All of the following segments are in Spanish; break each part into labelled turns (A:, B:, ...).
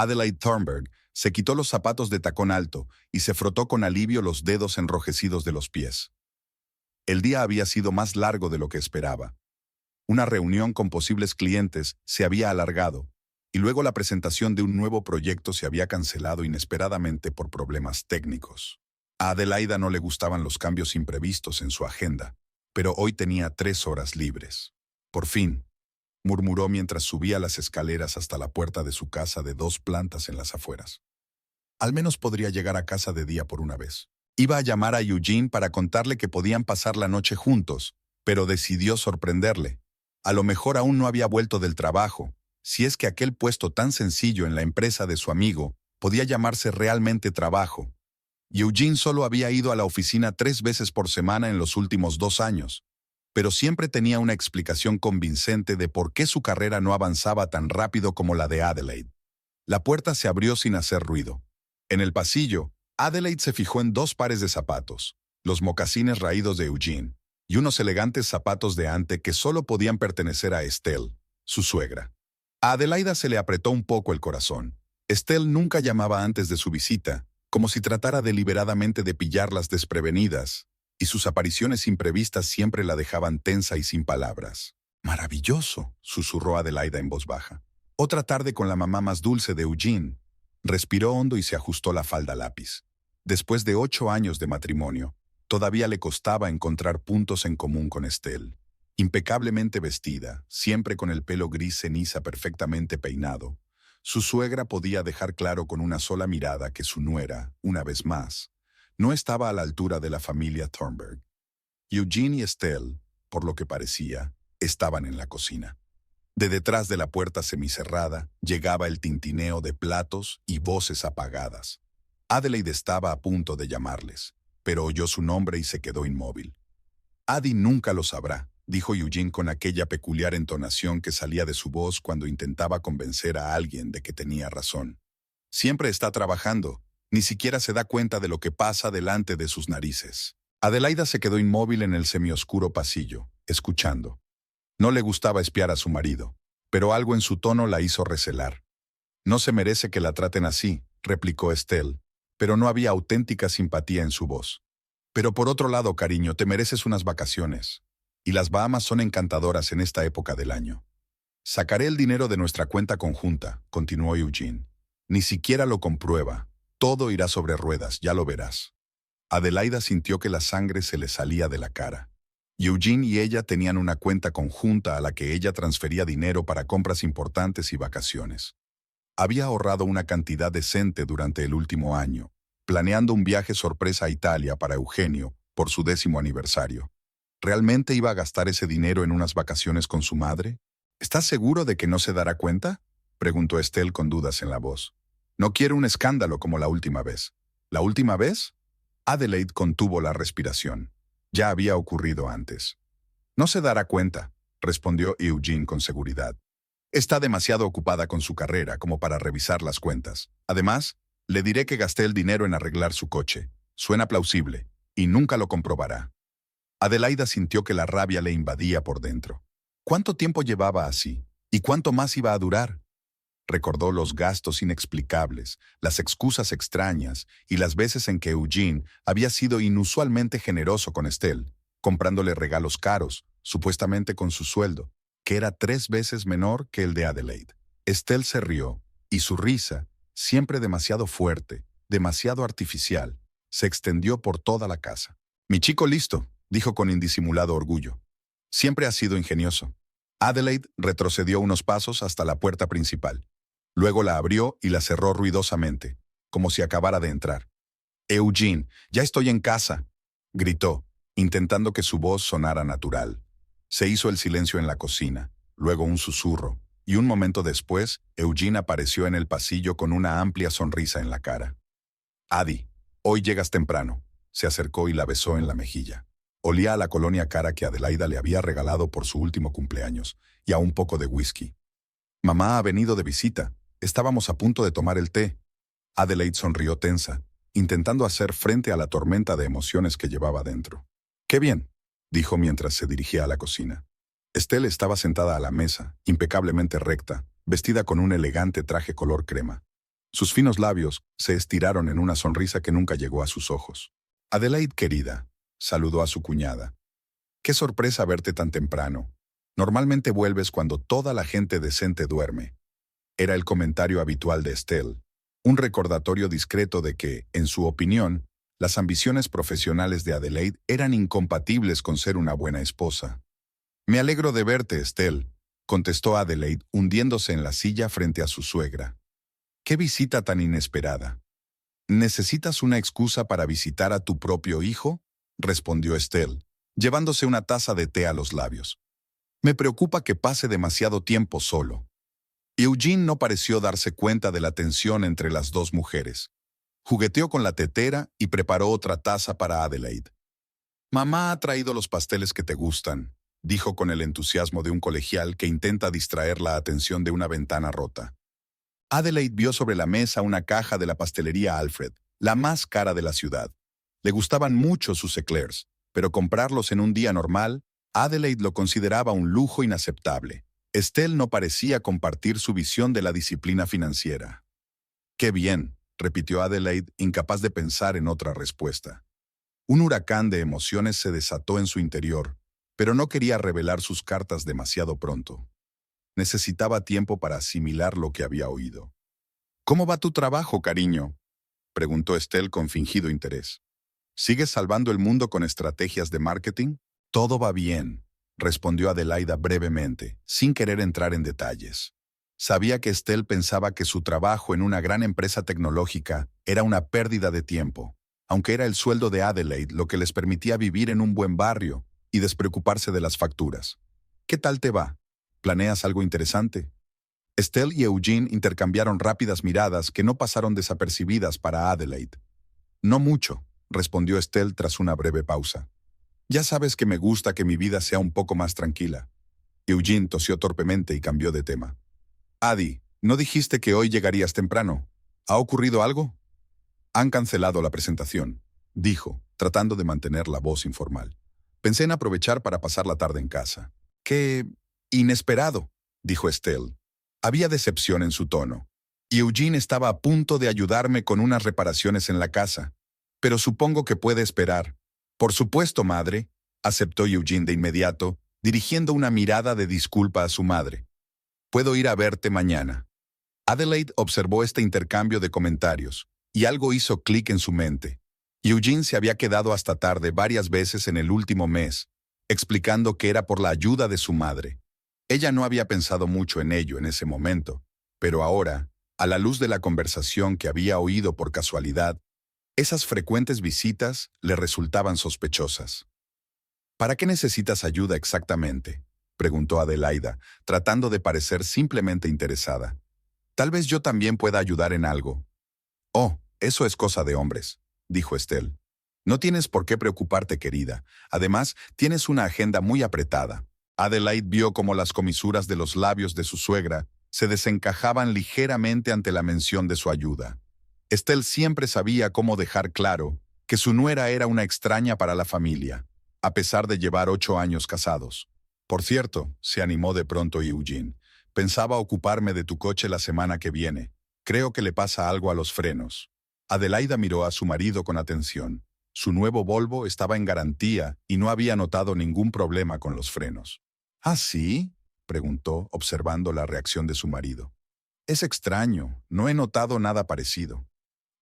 A: Adelaide Thornburg se quitó los zapatos de tacón alto y se frotó con alivio los dedos enrojecidos de los pies. El día había sido más largo de lo que esperaba. Una reunión con posibles clientes se había alargado, y luego la presentación de un nuevo proyecto se había cancelado inesperadamente por problemas técnicos. A Adelaida no le gustaban los cambios imprevistos en su agenda, pero hoy tenía 3 horas libres. Por fin, murmuró mientras subía las escaleras hasta la puerta de su casa de 2 plantas en las afueras. Al menos podría llegar a casa de día por una vez. Iba a llamar a Eugene para contarle que podían pasar la noche juntos, pero decidió sorprenderle. A lo mejor aún no había vuelto del trabajo, si es que aquel puesto tan sencillo en la empresa de su amigo podía llamarse realmente trabajo. Eugene solo había ido a la oficina 3 veces por semana en los últimos 2 años, pero siempre tenía una explicación convincente de por qué su carrera no avanzaba tan rápido como la de Adelaide. La puerta se abrió sin hacer ruido. En el pasillo, Adelaide se fijó en 2 pares de zapatos, los mocasines raídos de Eugene, y unos elegantes zapatos de ante que solo podían pertenecer a Estelle, su suegra. A Adelaida se le apretó un poco el corazón. Estelle nunca llamaba antes de su visita, como si tratara deliberadamente de pillarlas desprevenidas, y sus apariciones imprevistas siempre la dejaban tensa y sin palabras. «Maravilloso», susurró Adelaida en voz baja. Otra tarde con la mamá más dulce de Eugene. Respiró hondo y se ajustó la falda lápiz. Después de 8 años de matrimonio, todavía le costaba encontrar puntos en común con Estelle. Impecablemente vestida, siempre con el pelo gris ceniza perfectamente peinado, su suegra podía dejar claro con una sola mirada que su nuera, una vez más, no estaba a la altura de la familia Thornburg. Eugene y Estelle, por lo que parecía, estaban en la cocina. De detrás de la puerta semicerrada llegaba el tintineo de platos y voces apagadas. Adelaide estaba a punto de llamarles, pero oyó su nombre y se quedó inmóvil. «Adi nunca lo sabrá», dijo Eugene con aquella peculiar entonación que salía de su voz cuando intentaba convencer a alguien de que tenía razón. «Siempre está trabajando, ni siquiera se da cuenta de lo que pasa delante de sus narices». Adelaida se quedó inmóvil en el semioscuro pasillo, escuchando. No le gustaba espiar a su marido, pero algo en su tono la hizo recelar. «No se merece que la traten así», replicó Estelle, pero no había auténtica simpatía en su voz. «Pero por otro lado, cariño, te mereces unas vacaciones. Y las Bahamas son encantadoras en esta época del año». «Sacaré el dinero de nuestra cuenta conjunta», continuó Eugene. «Ni siquiera lo comprueba. Todo irá sobre ruedas, ya lo verás». Adelaida sintió que la sangre se le salía de la cara. Eugene y ella tenían una cuenta conjunta a la que ella transfería dinero para compras importantes y vacaciones. Había ahorrado una cantidad decente durante el último año, planeando un viaje sorpresa a Italia para Eugenio por su 10º aniversario. ¿Realmente iba a gastar ese dinero en unas vacaciones con su madre? ¿Estás seguro de que no se dará cuenta?, preguntó Estelle con dudas en la voz. «No quiero un escándalo como la última vez». «¿La última vez?». Adelaide contuvo la respiración. Ya había ocurrido antes. «No se dará cuenta», respondió Eugene con seguridad. «Está demasiado ocupada con su carrera como para revisar las cuentas. Además, le diré que gasté el dinero en arreglar su coche. Suena plausible, y nunca lo comprobará». Adelaida sintió que la rabia le invadía por dentro. ¿Cuánto tiempo llevaba así? ¿Y cuánto más iba a durar? Recordó los gastos inexplicables, las excusas extrañas y las veces en que Eugene había sido inusualmente generoso con Estelle, comprándole regalos caros, supuestamente con su sueldo, que era 3 veces menor que el de Adelaide. Estelle se rió, y su risa, siempre demasiado fuerte, demasiado artificial, se extendió por toda la casa. «Mi chico listo», dijo con indisimulado orgullo. «Siempre ha sido ingenioso». Adelaide retrocedió unos pasos hasta la puerta principal. Luego la abrió y la cerró ruidosamente, como si acabara de entrar. «Eugene, ya estoy en casa», gritó, intentando que su voz sonara natural. Se hizo el silencio en la cocina, luego un susurro, y un momento después, Eugene apareció en el pasillo con una amplia sonrisa en la cara. «Adi, hoy llegas temprano», se acercó y la besó en la mejilla. Olía a la colonia cara que Adelaida le había regalado por su último cumpleaños, y a un poco de whisky. «Mamá ha venido de visita. Estábamos a punto de tomar el té». Adelaide sonrió tensa, intentando hacer frente a la tormenta de emociones que llevaba dentro. «Qué bien», dijo mientras se dirigía a la cocina. Estelle estaba sentada a la mesa, impecablemente recta, vestida con un elegante traje color crema. Sus finos labios se estiraron en una sonrisa que nunca llegó a sus ojos. Adelaide, querida, saludó a su cuñada. Qué sorpresa verte tan temprano. Normalmente vuelves cuando toda la gente decente duerme. Era el comentario habitual de Estelle, un recordatorio discreto de que, en su opinión, las ambiciones profesionales de Adelaide eran incompatibles con ser una buena esposa. Me alegro de verte, Estelle, contestó Adelaide, hundiéndose en la silla frente a su suegra. ¡Qué visita tan inesperada! ¿Necesitas una excusa para visitar a tu propio hijo?, respondió Estelle, llevándose una taza de té a los labios. Me preocupa que pase demasiado tiempo solo. Eugene no pareció darse cuenta de la tensión entre las dos mujeres. Jugueteó con la tetera y preparó otra taza para Adelaide. Mamá ha traído los pasteles que te gustan, dijo con el entusiasmo de un colegial que intenta distraer la atención de una ventana rota. Adelaide vio sobre la mesa una caja de la pastelería Alfred, la más cara de la ciudad. Le gustaban mucho sus eclairs, pero comprarlos en un día normal, Adelaide lo consideraba un lujo inaceptable. Estelle no parecía compartir su visión de la disciplina financiera. «Qué bien», repitió Adelaide, incapaz de pensar en otra respuesta. Un huracán de emociones se desató en su interior, pero no quería revelar sus cartas demasiado pronto. Necesitaba tiempo para asimilar lo que había oído. «¿Cómo va tu trabajo, cariño?», preguntó Estelle con fingido interés. «¿Sigues salvando el mundo con estrategias de marketing?». «Todo va bien», respondió Adelaida brevemente, sin querer entrar en detalles. Sabía que Estelle pensaba que su trabajo en una gran empresa tecnológica era una pérdida de tiempo, aunque era el sueldo de Adelaide lo que les permitía vivir en un buen barrio y despreocuparse de las facturas. «¿Qué tal te va? ¿Planeas algo interesante?». Estelle y Eugene intercambiaron rápidas miradas que no pasaron desapercibidas para Adelaide. «No mucho», respondió Estelle tras una breve pausa. «Ya sabes que me gusta que mi vida sea un poco más tranquila». Eugene tosió torpemente y cambió de tema. «Adi, ¿no dijiste que hoy llegarías temprano? ¿Ha ocurrido algo?». «Han cancelado la presentación», dijo, tratando de mantener la voz informal. «Pensé en aprovechar para pasar la tarde en casa». «Qué inesperado», dijo Estelle. Había decepción en su tono. Y Eugene estaba a punto de ayudarme con unas reparaciones en la casa. «Pero supongo que puede esperar». «Por supuesto, madre», aceptó Eugene de inmediato, dirigiendo una mirada de disculpa a su madre. «Puedo ir a verte mañana». Adelaide observó este intercambio de comentarios, y algo hizo clic en su mente. Eugene se había quedado hasta tarde varias veces en el último mes, explicando que era por la ayuda de su madre. Ella no había pensado mucho en ello en ese momento, pero ahora, a la luz de la conversación que había oído por casualidad, esas frecuentes visitas le resultaban sospechosas. «¿Para qué necesitas ayuda exactamente?», preguntó Adelaida, tratando de parecer simplemente interesada. «Tal vez yo también pueda ayudar en algo». «Oh, eso es cosa de hombres», dijo Estelle. «No tienes por qué preocuparte, querida. Además, tienes una agenda muy apretada». Adelaide vio cómo las comisuras de los labios de su suegra se desencajaban ligeramente ante la mención de su ayuda. Estelle siempre sabía cómo dejar claro que su nuera era una extraña para la familia, a pesar de llevar 8 años casados. «Por cierto», se animó de pronto Eugene, «pensaba ocuparme de tu coche la semana que viene. Creo que le pasa algo a los frenos». Adelaida miró a su marido con atención. Su nuevo Volvo estaba en garantía y no había notado ningún problema con los frenos. «¿Ah, sí?», preguntó, observando la reacción de su marido. «Es extraño, no he notado nada parecido».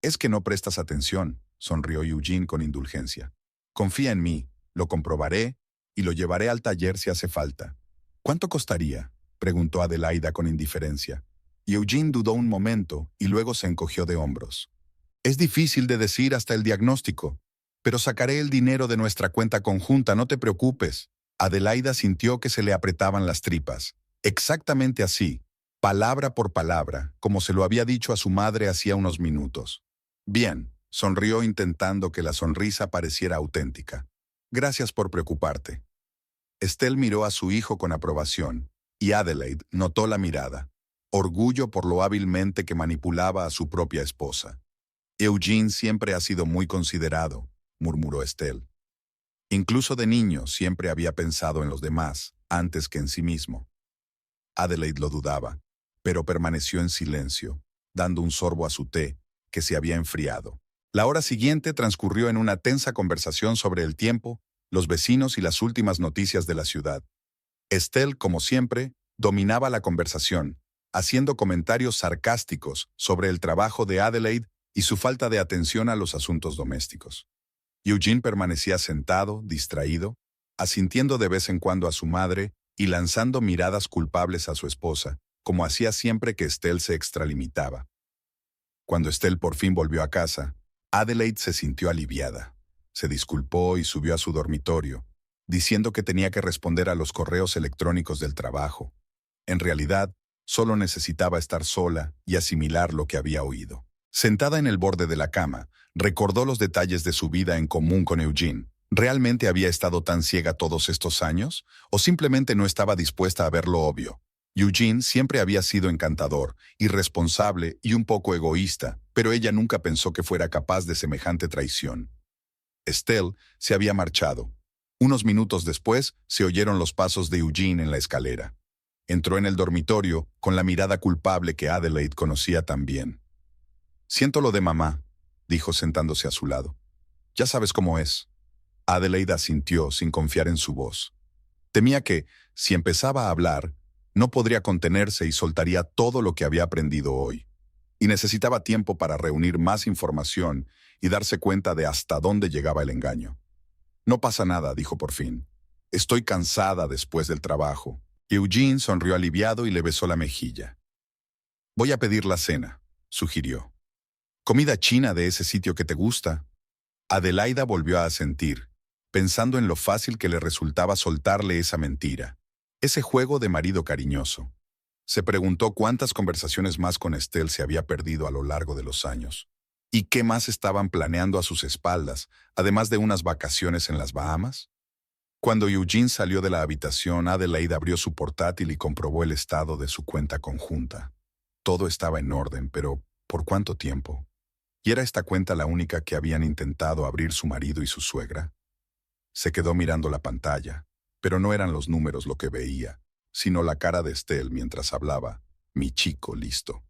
A: «Es que no prestas atención», sonrió Eugene con indulgencia. «Confía en mí, lo comprobaré y lo llevaré al taller si hace falta». «¿Cuánto costaría?», preguntó Adelaida con indiferencia. Eugene dudó un momento y luego se encogió de hombros. «Es difícil de decir hasta el diagnóstico, pero sacaré el dinero de nuestra cuenta conjunta, no te preocupes». Adelaida sintió que se le apretaban las tripas. Exactamente así, palabra por palabra, como se lo había dicho a su madre hacía unos minutos. «Bien», sonrió intentando que la sonrisa pareciera auténtica. «Gracias por preocuparte». Estelle miró a su hijo con aprobación, y Adelaide notó la mirada, orgullo por lo hábilmente que manipulaba a su propia esposa. «Eugene siempre ha sido muy considerado», murmuró Estelle. Incluso de niño siempre había pensado en los demás antes que en sí mismo. Adelaide lo dudaba, pero permaneció en silencio, dando un sorbo a su té, que se había enfriado. La hora siguiente transcurrió en una tensa conversación sobre el tiempo, los vecinos y las últimas noticias de la ciudad. Estelle, como siempre, dominaba la conversación, haciendo comentarios sarcásticos sobre el trabajo de Adelaide y su falta de atención a los asuntos domésticos. Eugene permanecía sentado, distraído, asintiendo de vez en cuando a su madre y lanzando miradas culpables a su esposa, como hacía siempre que Estelle se extralimitaba. Cuando Estelle por fin volvió a casa, Adelaide se sintió aliviada. Se disculpó y subió a su dormitorio, diciendo que tenía que responder a los correos electrónicos del trabajo. En realidad, solo necesitaba estar sola y asimilar lo que había oído. Sentada en el borde de la cama, recordó los detalles de su vida en común con Eugene. ¿Realmente había estado tan ciega todos estos años? ¿O simplemente no estaba dispuesta a ver lo obvio? Eugene siempre había sido encantador, irresponsable y un poco egoísta, pero ella nunca pensó que fuera capaz de semejante traición. Estelle se había marchado. Unos minutos después se oyeron los pasos de Eugene en la escalera. Entró en el dormitorio con la mirada culpable que Adelaide conocía tan bien. «Siento lo de mamá», dijo sentándose a su lado. «Ya sabes cómo es». Adelaide asintió sin confiar en su voz. Temía que, si empezaba a hablar, no podría contenerse y soltaría todo lo que había aprendido hoy. Y necesitaba tiempo para reunir más información y darse cuenta de hasta dónde llegaba el engaño. «No pasa nada», dijo por fin. «Estoy cansada después del trabajo». Eugene sonrió aliviado y le besó la mejilla. «Voy a pedir la cena», sugirió. «Comida china de ese sitio que te gusta». Adelaida volvió a asentir, pensando en lo fácil que le resultaba soltarle esa mentira, ese juego de marido cariñoso. Se preguntó cuántas conversaciones más con Estelle se había perdido a lo largo de los años, y qué más estaban planeando a sus espaldas, además de unas vacaciones en las Bahamas. Cuando Eugene salió de la habitación, Adelaide abrió su portátil y comprobó el estado de su cuenta conjunta. Todo estaba en orden, pero ¿por cuánto tiempo? ¿Y era esta cuenta la única que habían intentado abrir su marido y su suegra? Se quedó mirando la pantalla, pero no eran los números lo que veía, sino la cara de Estelle mientras hablaba. «Mi chico, listo».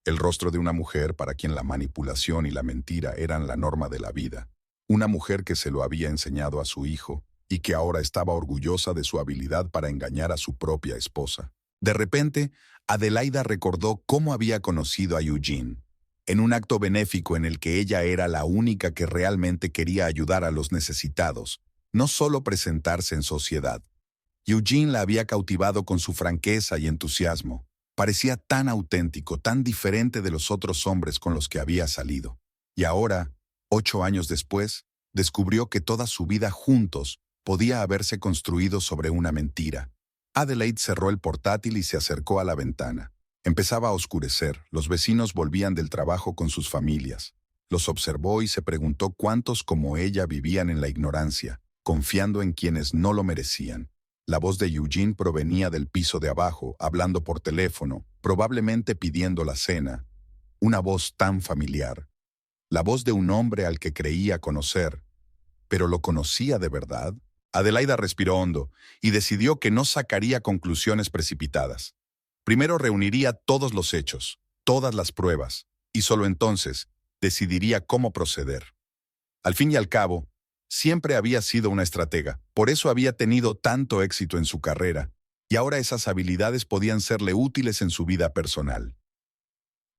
A: El rostro de una mujer para quien la manipulación y la mentira eran la norma de la vida. Una mujer que se lo había enseñado a su hijo y que ahora estaba orgullosa de su habilidad para engañar a su propia esposa. De repente, Adelaida recordó cómo había conocido a Eugene, en un acto benéfico en el que ella era la única que realmente quería ayudar a los necesitados, no solo presentarse en sociedad. Eugene la había cautivado con su franqueza y entusiasmo. Parecía tan auténtico, tan diferente de los otros hombres con los que había salido. Y ahora, 8 años después, descubrió que toda su vida juntos podía haberse construido sobre una mentira. Adelaide cerró el portátil y se acercó a la ventana. Empezaba a oscurecer, los vecinos volvían del trabajo con sus familias. Los observó y se preguntó cuántos como ella vivían en la ignorancia, confiando en quienes no lo merecían. La voz de Eugene provenía del piso de abajo, hablando por teléfono, probablemente pidiendo la cena. Una voz tan familiar. La voz de un hombre al que creía conocer. ¿Pero lo conocía de verdad? Adelaida respiró hondo y decidió que no sacaría conclusiones precipitadas. Primero reuniría todos los hechos, todas las pruebas, y solo entonces decidiría cómo proceder. Al fin y al cabo, siempre había sido una estratega, por eso había tenido tanto éxito en su carrera, y ahora esas habilidades podían serle útiles en su vida personal.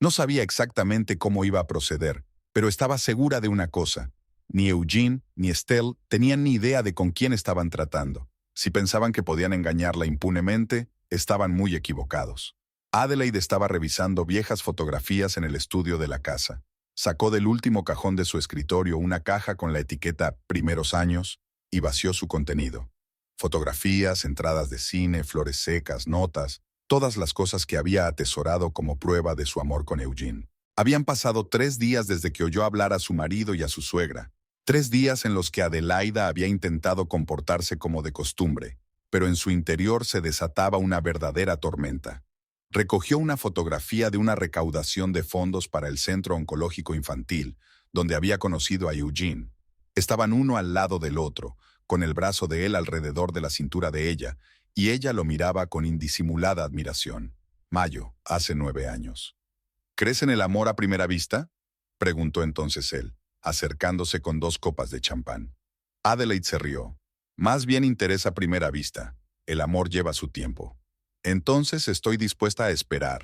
A: No sabía exactamente cómo iba a proceder, pero estaba segura de una cosa. Ni Eugene ni Estelle tenían ni idea de con quién estaban tratando. Si pensaban que podían engañarla impunemente, estaban muy equivocados. Adelaide estaba revisando viejas fotografías en el estudio de la casa. Sacó del último cajón de su escritorio una caja con la etiqueta «Primeros años» y vació su contenido. Fotografías, entradas de cine, flores secas, notas, todas las cosas que había atesorado como prueba de su amor con Eugene. Habían pasado 3 días desde que oyó hablar a su marido y a su suegra. 3 días en los que Adelaida había intentado comportarse como de costumbre, pero en su interior se desataba una verdadera tormenta. Recogió una fotografía de una recaudación de fondos para el Centro Oncológico Infantil, donde había conocido a Eugene. Estaban uno al lado del otro, con el brazo de él alrededor de la cintura de ella, y ella lo miraba con indisimulada admiración. Mayo, hace 9 años. ¿Crees en el amor a primera vista? Preguntó entonces él, acercándose con 2 copas de champán. Adelaide se rió. Más bien interés a primera vista. El amor lleva su tiempo. Entonces estoy dispuesta a esperar,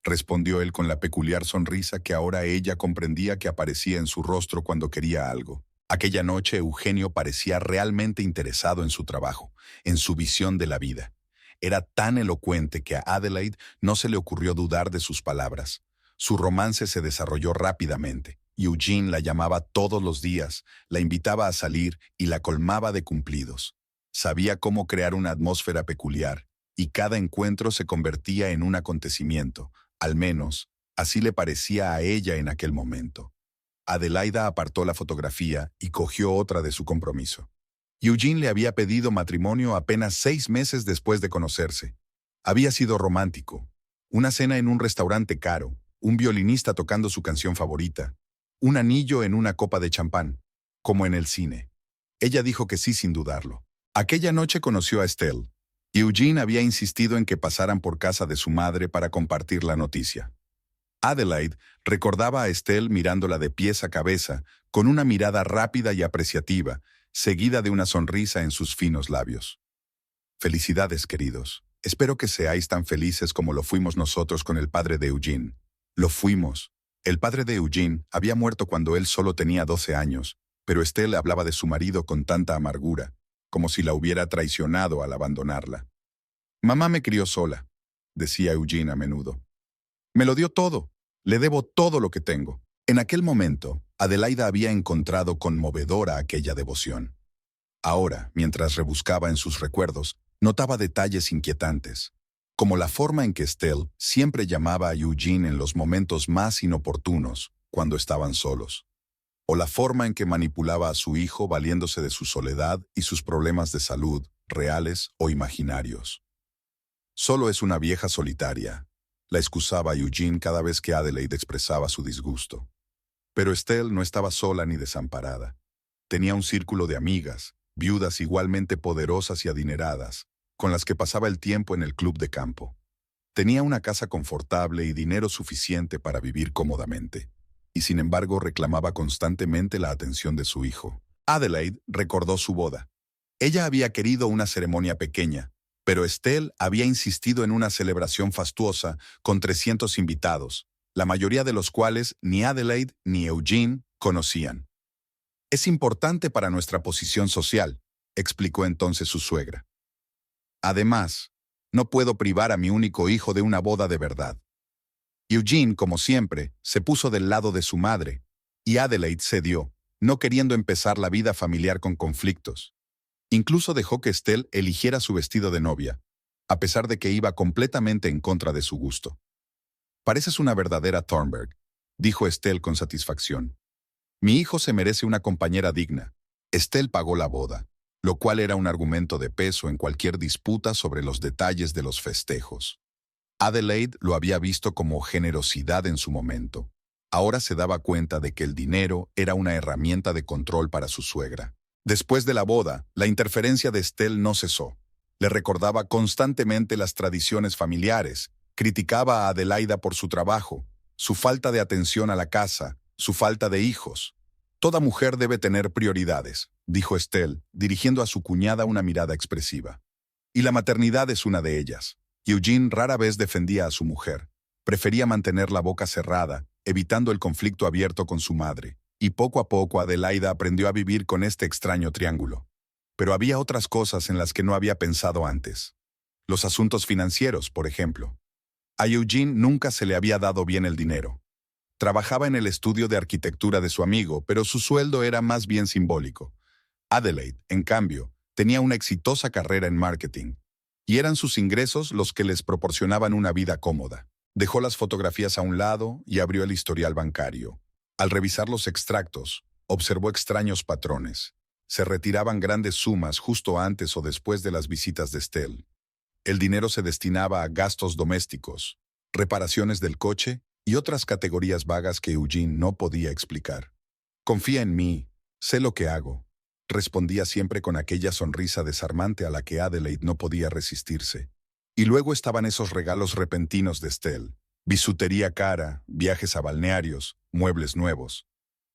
A: respondió él con la peculiar sonrisa que ahora ella comprendía que aparecía en su rostro cuando quería algo. Aquella noche Eugenio parecía realmente interesado en su trabajo, en su visión de la vida. Era tan elocuente que a Adelaide no se le ocurrió dudar de sus palabras. Su romance se desarrolló rápidamente. Eugene la llamaba todos los días, la invitaba a salir y la colmaba de cumplidos. Sabía cómo crear una atmósfera peculiar, y cada encuentro se convertía en un acontecimiento, al menos, así le parecía a ella en aquel momento. Adelaida apartó la fotografía y cogió otra de su compromiso. Eugene le había pedido matrimonio apenas 6 meses después de conocerse. Había sido romántico. Una cena en un restaurante caro, un violinista tocando su canción favorita, un anillo en una copa de champán, como en el cine. Ella dijo que sí sin dudarlo. Aquella noche conoció a Estelle. Eugene había insistido en que pasaran por casa de su madre para compartir la noticia. Adelaide recordaba a Estelle mirándola de pies a cabeza, con una mirada rápida y apreciativa, seguida de una sonrisa en sus finos labios. Felicidades, queridos. Espero que seáis tan felices como lo fuimos nosotros con el padre de Eugene. Lo fuimos. El padre de Eugene había muerto cuando él solo tenía 12 años, pero Estelle hablaba de su marido con tanta amargura, como si la hubiera traicionado al abandonarla. Mamá me crió sola, decía Eugene a menudo. Me lo dio todo. Le debo todo lo que tengo. En aquel momento, Adelaida había encontrado conmovedora aquella devoción. Ahora, mientras rebuscaba en sus recuerdos, notaba detalles inquietantes, como la forma en que Estelle siempre llamaba a Eugene en los momentos más inoportunos, cuando estaban solos, o la forma en que manipulaba a su hijo valiéndose de su soledad y sus problemas de salud, reales o imaginarios. Solo es una vieja solitaria, la excusaba Eugene cada vez que Adelaide expresaba su disgusto. Pero Estelle no estaba sola ni desamparada. Tenía un círculo de amigas, viudas igualmente poderosas y adineradas, con las que pasaba el tiempo en el club de campo. Tenía una casa confortable y dinero suficiente para vivir cómodamente, y sin embargo reclamaba constantemente la atención de su hijo. Adelaide recordó su boda. Ella había querido una ceremonia pequeña, pero Estelle había insistido en una celebración fastuosa con 300 invitados, la mayoría de los cuales ni Adelaide ni Eugene conocían. Es importante para nuestra posición social, explicó entonces su suegra. Además, no puedo privar a mi único hijo de una boda de verdad. Eugene, como siempre, se puso del lado de su madre, y Adelaide cedió, no queriendo empezar la vida familiar con conflictos. Incluso dejó que Estelle eligiera su vestido de novia, a pesar de que iba completamente en contra de su gusto. Pareces una verdadera Thornberg, dijo Estelle con satisfacción. Mi hijo se merece una compañera digna. Estelle pagó la boda, lo cual era un argumento de peso en cualquier disputa sobre los detalles de los festejos. Adelaide lo había visto como generosidad en su momento. Ahora se daba cuenta de que el dinero era una herramienta de control para su suegra. Después de la boda, la interferencia de Estelle no cesó. Le recordaba constantemente las tradiciones familiares, criticaba a Adelaida por su trabajo, su falta de atención a la casa, su falta de hijos. Toda mujer debe tener prioridades, dijo Estelle, dirigiendo a su cuñada una mirada expresiva. Y la maternidad es una de ellas. Eugene rara vez defendía a su mujer. Prefería mantener la boca cerrada, evitando el conflicto abierto con su madre. Y poco a poco Adelaida aprendió a vivir con este extraño triángulo. Pero había otras cosas en las que no había pensado antes. Los asuntos financieros, por ejemplo. A Eugene nunca se le había dado bien el dinero. Trabajaba en el estudio de arquitectura de su amigo, pero su sueldo era más bien simbólico. Adelaide, en cambio, tenía una exitosa carrera en marketing, y eran sus ingresos los que les proporcionaban una vida cómoda. Dejó las fotografías a un lado y abrió el historial bancario. Al revisar los extractos, observó extraños patrones. Se retiraban grandes sumas justo antes o después de las visitas de Estelle. El dinero se destinaba a gastos domésticos, reparaciones del coche y otras categorías vagas que Eugene no podía explicar. Confía en mí, sé lo que hago, respondía siempre con aquella sonrisa desarmante a la que Adelaide no podía resistirse. Y luego estaban esos regalos repentinos de Estelle, Bisutería cara, viajes a balnearios, muebles nuevos.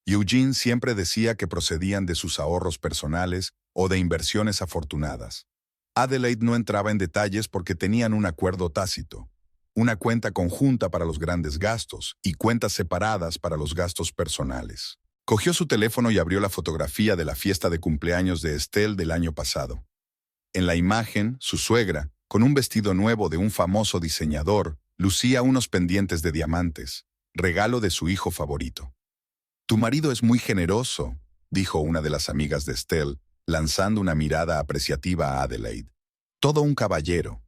A: Eugene siempre decía que procedían de sus ahorros personales o de inversiones afortunadas. Adelaide no entraba en detalles porque tenían un acuerdo tácito. Una cuenta conjunta para los grandes gastos y cuentas separadas para los gastos personales. Cogió su teléfono y abrió la fotografía de la fiesta de cumpleaños de Estelle del año pasado. En la imagen, su suegra, con un vestido nuevo de un famoso diseñador, lucía unos pendientes de diamantes, regalo de su hijo favorito. «Tu marido es muy generoso», dijo una de las amigas de Estelle, lanzando una mirada apreciativa a Adelaide. «Todo un caballero».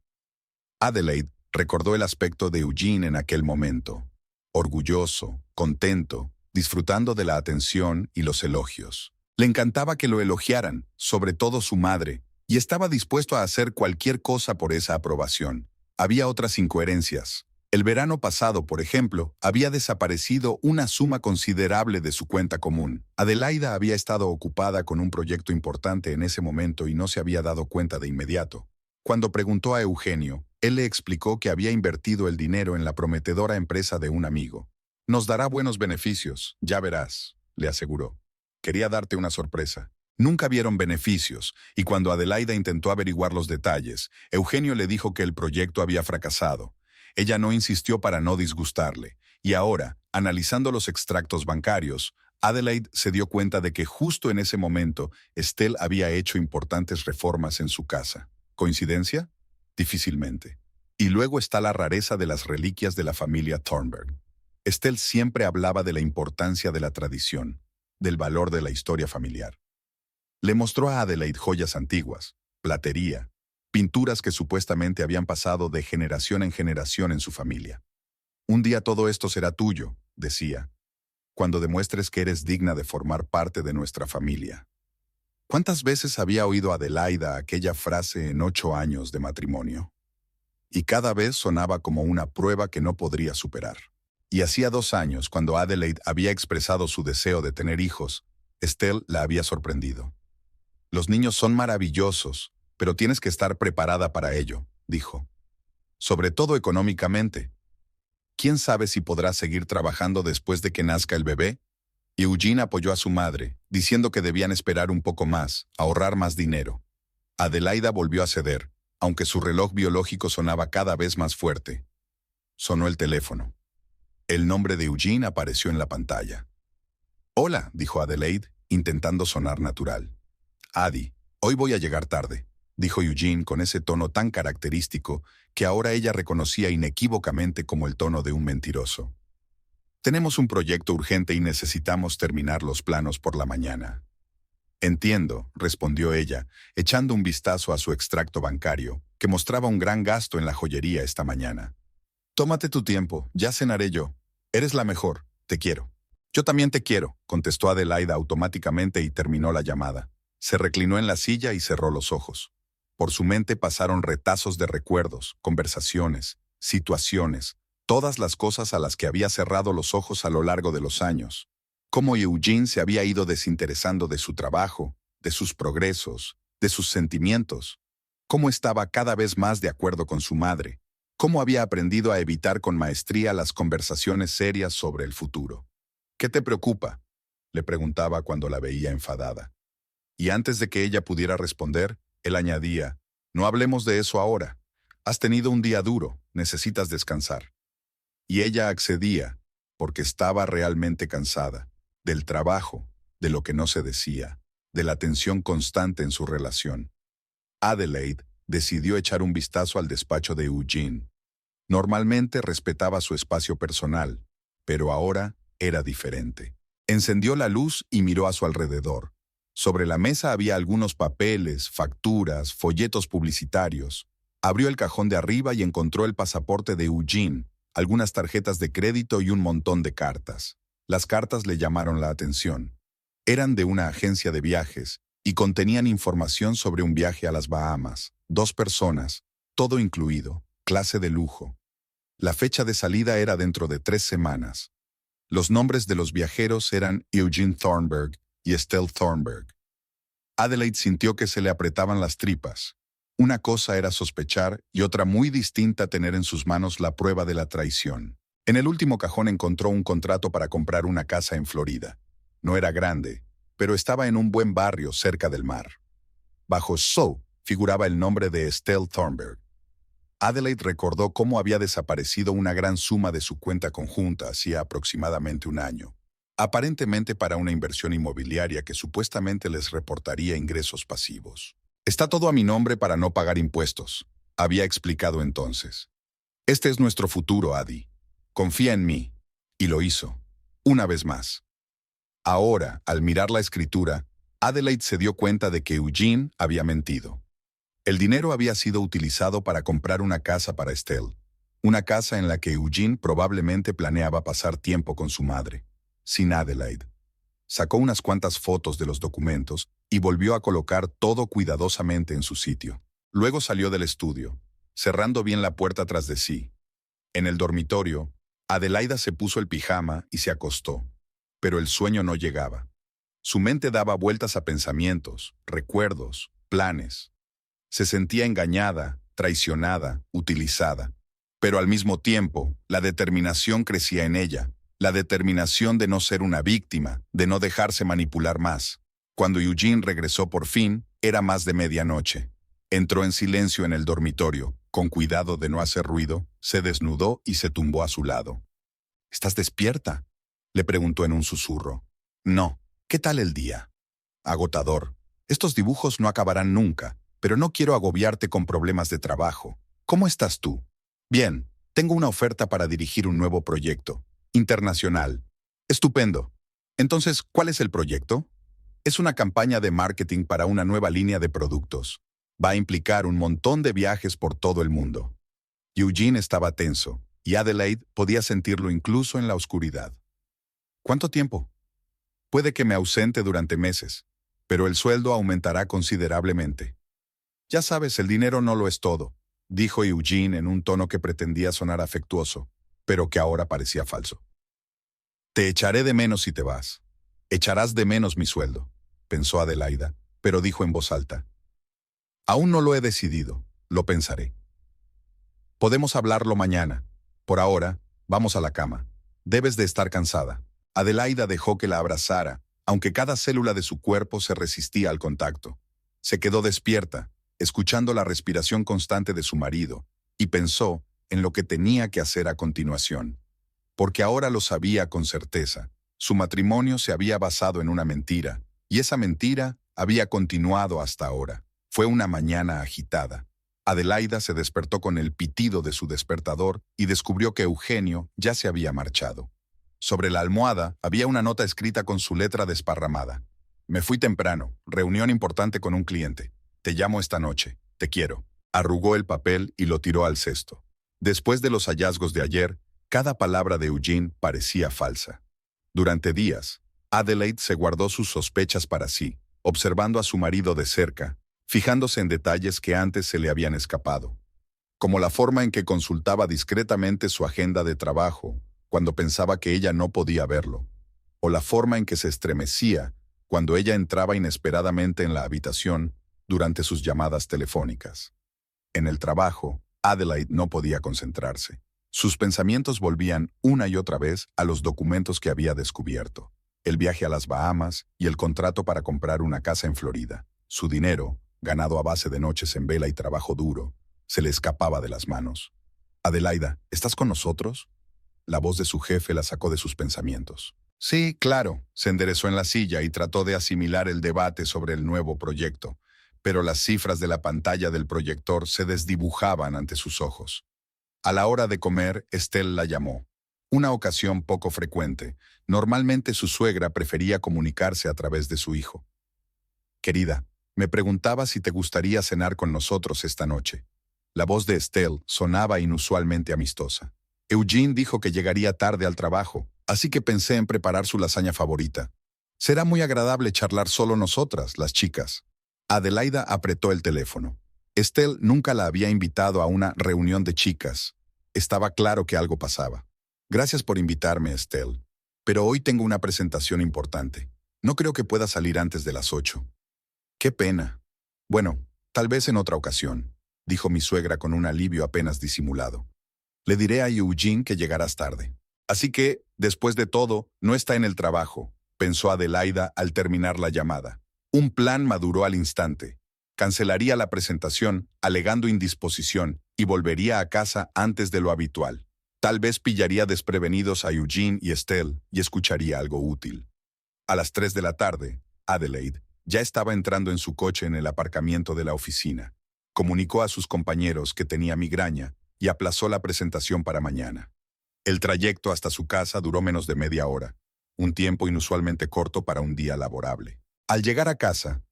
A: Adelaide recordó el aspecto de Eugene en aquel momento. Orgulloso, contento, disfrutando de la atención y los elogios. Le encantaba que lo elogiaran, sobre todo su madre, y estaba dispuesto a hacer cualquier cosa por esa aprobación. Había otras incoherencias. El verano pasado, por ejemplo, había desaparecido una suma considerable de su cuenta común. Adelaida había estado ocupada con un proyecto importante en ese momento y no se había dado cuenta de inmediato. Cuando preguntó a Eugenio, él le explicó que había invertido el dinero en la prometedora empresa de un amigo. «Nos dará buenos beneficios, ya verás», le aseguró. «Quería darte una sorpresa». Nunca vieron beneficios, y cuando Adelaida intentó averiguar los detalles, Eugenio le dijo que el proyecto había fracasado. Ella no insistió para no disgustarle, y ahora, analizando los extractos bancarios, Adelaide se dio cuenta de que justo en ese momento Estelle había hecho importantes reformas en su casa. ¿Coincidencia? Difícilmente. Y luego está la rareza de las reliquias de la familia Thornburg. Estelle siempre hablaba de la importancia de la tradición, del valor de la historia familiar. Le mostró a Adelaide joyas antiguas, platería, pinturas que supuestamente habían pasado de generación en su familia. «Un día todo esto será tuyo», decía, «cuando demuestres que eres digna de formar parte de nuestra familia». ¿Cuántas veces había oído Adelaida aquella frase en 8 años de matrimonio? Y cada vez sonaba como una prueba que no podría superar. Y hacía 2 años, cuando Adelaide había expresado su deseo de tener hijos, Estelle la había sorprendido. «Los niños son maravillosos, pero tienes que estar preparada para ello», dijo. «Sobre todo económicamente. ¿Quién sabe si podrás seguir trabajando después de que nazca el bebé?» Y Eugene apoyó a su madre, diciendo que debían esperar un poco más, ahorrar más dinero. Adelaida volvió a ceder, aunque su reloj biológico sonaba cada vez más fuerte. Sonó el teléfono. El nombre de Eugene apareció en la pantalla. «Hola», dijo Adelaide, intentando sonar natural. «Adi, hoy voy a llegar tarde», dijo Eugene con ese tono tan característico que ahora ella reconocía inequívocamente como el tono de un mentiroso. «Tenemos un proyecto urgente y necesitamos terminar los planos por la mañana». «Entiendo», respondió ella, echando un vistazo a su extracto bancario, que mostraba un gran gasto en la joyería esta mañana. «Tómate tu tiempo, ya cenaré yo. Eres la mejor, te quiero». «Yo también te quiero», contestó Adelaida automáticamente y terminó la llamada. Se reclinó en la silla y cerró los ojos. Por su mente pasaron retazos de recuerdos, conversaciones, situaciones, todas las cosas a las que había cerrado los ojos a lo largo de los años. Cómo Eugene se había ido desinteresando de su trabajo, de sus progresos, de sus sentimientos. Cómo estaba cada vez más de acuerdo con su madre. Cómo había aprendido a evitar con maestría las conversaciones serias sobre el futuro. «¿Qué te preocupa?», le preguntaba cuando la veía enfadada. Y antes de que ella pudiera responder, él añadía: «No hablemos de eso ahora. Has tenido un día duro, necesitas descansar». Y ella accedía, porque estaba realmente cansada, del trabajo, de lo que no se decía, de la tensión constante en su relación. Adelaide decidió echar un vistazo al despacho de Eugene. Normalmente respetaba su espacio personal, pero ahora era diferente. Encendió la luz y miró a su alrededor. Sobre la mesa había algunos papeles, facturas, folletos publicitarios. Abrió el cajón de arriba y encontró el pasaporte de Eugene, algunas tarjetas de crédito y un montón de cartas. Las cartas le llamaron la atención. Eran de una agencia de viajes y contenían información sobre un viaje a las Bahamas. 2 personas, todo incluido, clase de lujo. La fecha de salida era dentro de 3 semanas. Los nombres de los viajeros eran Eugene Thornburg y Estelle Thornburg. Adelaide sintió que se le apretaban las tripas. Una cosa era sospechar y otra muy distinta tener en sus manos la prueba de la traición. En el último cajón encontró un contrato para comprar una casa en Florida. No era grande, pero estaba en un buen barrio cerca del mar. Bajo So figuraba el nombre de Estelle Thornberg. Adelaide recordó cómo había desaparecido una gran suma de su cuenta conjunta hacía aproximadamente un año, aparentemente para una inversión inmobiliaria que supuestamente les reportaría ingresos pasivos. Está todo a mi nombre para no pagar impuestos, había explicado entonces. Este es nuestro futuro, Adi. Confía en mí. Y lo hizo. Una vez más. Ahora, al mirar la escritura, Adelaide se dio cuenta de que Eugene había mentido. El dinero había sido utilizado para comprar una casa para Estelle, una casa en la que Eugene probablemente planeaba pasar tiempo con su madre, sin Adelaide. Sacó unas cuantas fotos de los documentos y volvió a colocar todo cuidadosamente en su sitio. Luego salió del estudio, cerrando bien la puerta tras de sí. En el dormitorio, Adelaida se puso el pijama y se acostó, pero el sueño no llegaba. Su mente daba vueltas a pensamientos, recuerdos, planes. Se sentía engañada, traicionada, utilizada. Pero al mismo tiempo, la determinación crecía en ella, la determinación de no ser una víctima, de no dejarse manipular más. Cuando Eugene regresó por fin, era más de medianoche. Entró en silencio en el dormitorio, con cuidado de no hacer ruido, se desnudó y se tumbó a su lado. ¿Estás despierta?, le preguntó en un susurro. No. ¿Qué tal el día? Agotador. Estos dibujos no acabarán nunca, pero no quiero agobiarte con problemas de trabajo. ¿Cómo estás tú? Bien, tengo una oferta para dirigir un nuevo proyecto. Internacional. Estupendo. Entonces, ¿cuál es el proyecto? Es una campaña de marketing para una nueva línea de productos. Va a implicar un montón de viajes por todo el mundo. Eugene estaba tenso, y Adelaide podía sentirlo incluso en la oscuridad. ¿Cuánto tiempo? Puede que me ausente durante meses, pero el sueldo aumentará considerablemente. Ya sabes, el dinero no lo es todo, dijo Eugene en un tono que pretendía sonar afectuoso, pero que ahora parecía falso. Te echaré de menos si te vas. Echarás de menos mi sueldo, pensó Adelaida, pero dijo en voz alta. Aún no lo he decidido, lo pensaré. Podemos hablarlo mañana. Por ahora, vamos a la cama. Debes de estar cansada. Adelaida dejó que la abrazara, aunque cada célula de su cuerpo se resistía al contacto. Se quedó despierta, escuchando la respiración constante de su marido, y pensó en lo que tenía que hacer a continuación. Porque ahora lo sabía con certeza. Su matrimonio se había basado en una mentira, y esa mentira había continuado hasta ahora. Fue una mañana agitada. Adelaida se despertó con el pitido de su despertador y descubrió que Eugenio ya se había marchado. Sobre la almohada había una nota escrita con su letra desparramada. Me fui temprano, reunión importante con un cliente. Te llamo esta noche, te quiero. Arrugó el papel y lo tiró al cesto. Después de los hallazgos de ayer, cada palabra de Eugene parecía falsa. Durante días, Adelaide se guardó sus sospechas para sí, observando a su marido de cerca, fijándose en detalles que antes se le habían escapado, como la forma en que consultaba discretamente su agenda de trabajo cuando pensaba que ella no podía verlo, o la forma en que se estremecía cuando ella entraba inesperadamente en la habitación durante sus llamadas telefónicas. En el trabajo, Adelaide no podía concentrarse. Sus pensamientos volvían una y otra vez a los documentos que había descubierto, el viaje a las Bahamas y el contrato para comprar una casa en Florida. Su dinero, ganado a base de noches en vela y trabajo duro, se le escapaba de las manos. Adelaida, ¿estás con nosotros? La voz de su jefe la sacó de sus pensamientos. Sí, claro, se enderezó en la silla y trató de asimilar el debate sobre el nuevo proyecto, pero las cifras de la pantalla del proyector se desdibujaban ante sus ojos. A la hora de comer, Estelle la llamó. Una ocasión poco frecuente. Normalmente su suegra prefería comunicarse a través de su hijo. Querida, me preguntaba si te gustaría cenar con nosotros esta noche. La voz de Estelle sonaba inusualmente amistosa. Eugene dijo que llegaría tarde al trabajo, así que pensé en preparar su lasaña favorita. Será muy agradable charlar solo nosotras, las chicas. Adelaida apretó el teléfono. Estelle nunca la había invitado a una reunión de chicas. Estaba claro que algo pasaba. Gracias por invitarme, Estelle. Pero hoy tengo una presentación importante. No creo que pueda salir antes de las 8. Qué pena. Bueno, tal vez en otra ocasión, dijo mi suegra con un alivio apenas disimulado. Le diré a Eugene que llegarás tarde. Así que, después de todo, no está en el trabajo, pensó Adelaida al terminar la llamada. Un plan maduró al instante. Cancelaría la presentación, alegando indisposición, y volvería a casa antes de lo habitual. Tal vez pillaría desprevenidos a Eugene y Estelle y escucharía algo útil. A las 3 de la tarde, Adelaide ya estaba entrando en su coche en el aparcamiento de la oficina. Comunicó a sus compañeros que tenía migraña y aplazó la presentación para mañana. El trayecto hasta su casa duró menos de media hora, un tiempo inusualmente corto para un día laborable. Al llegar a casa,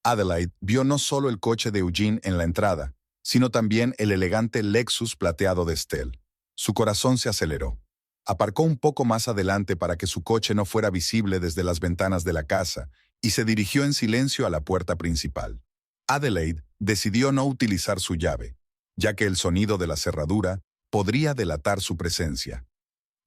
A: Adelaide vio no solo el coche de Eugene en la entrada, sino también el elegante Lexus plateado de Estelle. Su corazón se aceleró. Aparcó un poco más adelante para que su coche no fuera visible desde las ventanas de la casa y se dirigió en silencio a la puerta principal. Adelaide decidió no utilizar su llave, ya que el sonido de la cerradura podría delatar su presencia.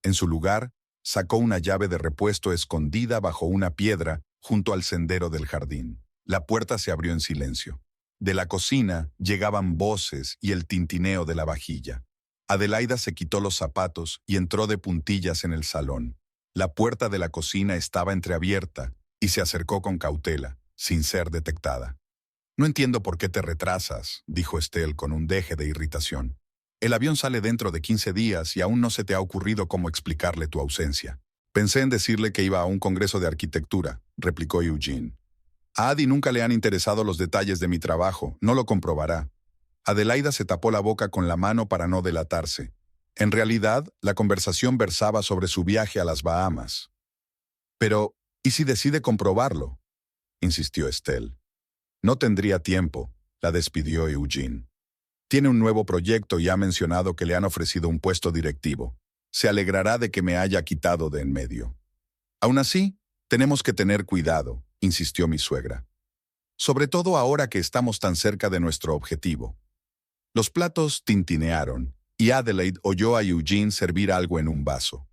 A: En su lugar, sacó una llave de repuesto escondida bajo una piedra junto al sendero del jardín. La puerta se abrió en silencio. De la cocina llegaban voces y el tintineo de la vajilla. Adelaida se quitó los zapatos y entró de puntillas en el salón. La puerta de la cocina estaba entreabierta y se acercó con cautela, sin ser detectada. «No entiendo por qué te retrasas», dijo Estelle con un deje de irritación. «El avión sale dentro de 15 días y aún no se te ha ocurrido cómo explicarle tu ausencia». «Pensé en decirle que iba a un congreso de arquitectura», replicó Eugene. «A Adi nunca le han interesado los detalles de mi trabajo, no lo comprobará». Adelaida se tapó la boca con la mano para no delatarse. En realidad, la conversación versaba sobre su viaje a las Bahamas. «Pero, ¿y si decide comprobarlo?», insistió Estelle. «No tendría tiempo», la despidió Eugene. «Tiene un nuevo proyecto y ha mencionado que le han ofrecido un puesto directivo. Se alegrará de que me haya quitado de en medio». «Aún así, tenemos que tener cuidado», insistió mi suegra. «Sobre todo ahora que estamos tan cerca de nuestro objetivo». Los platos tintinearon y Adelaide oyó a Eugene servir algo en un vaso.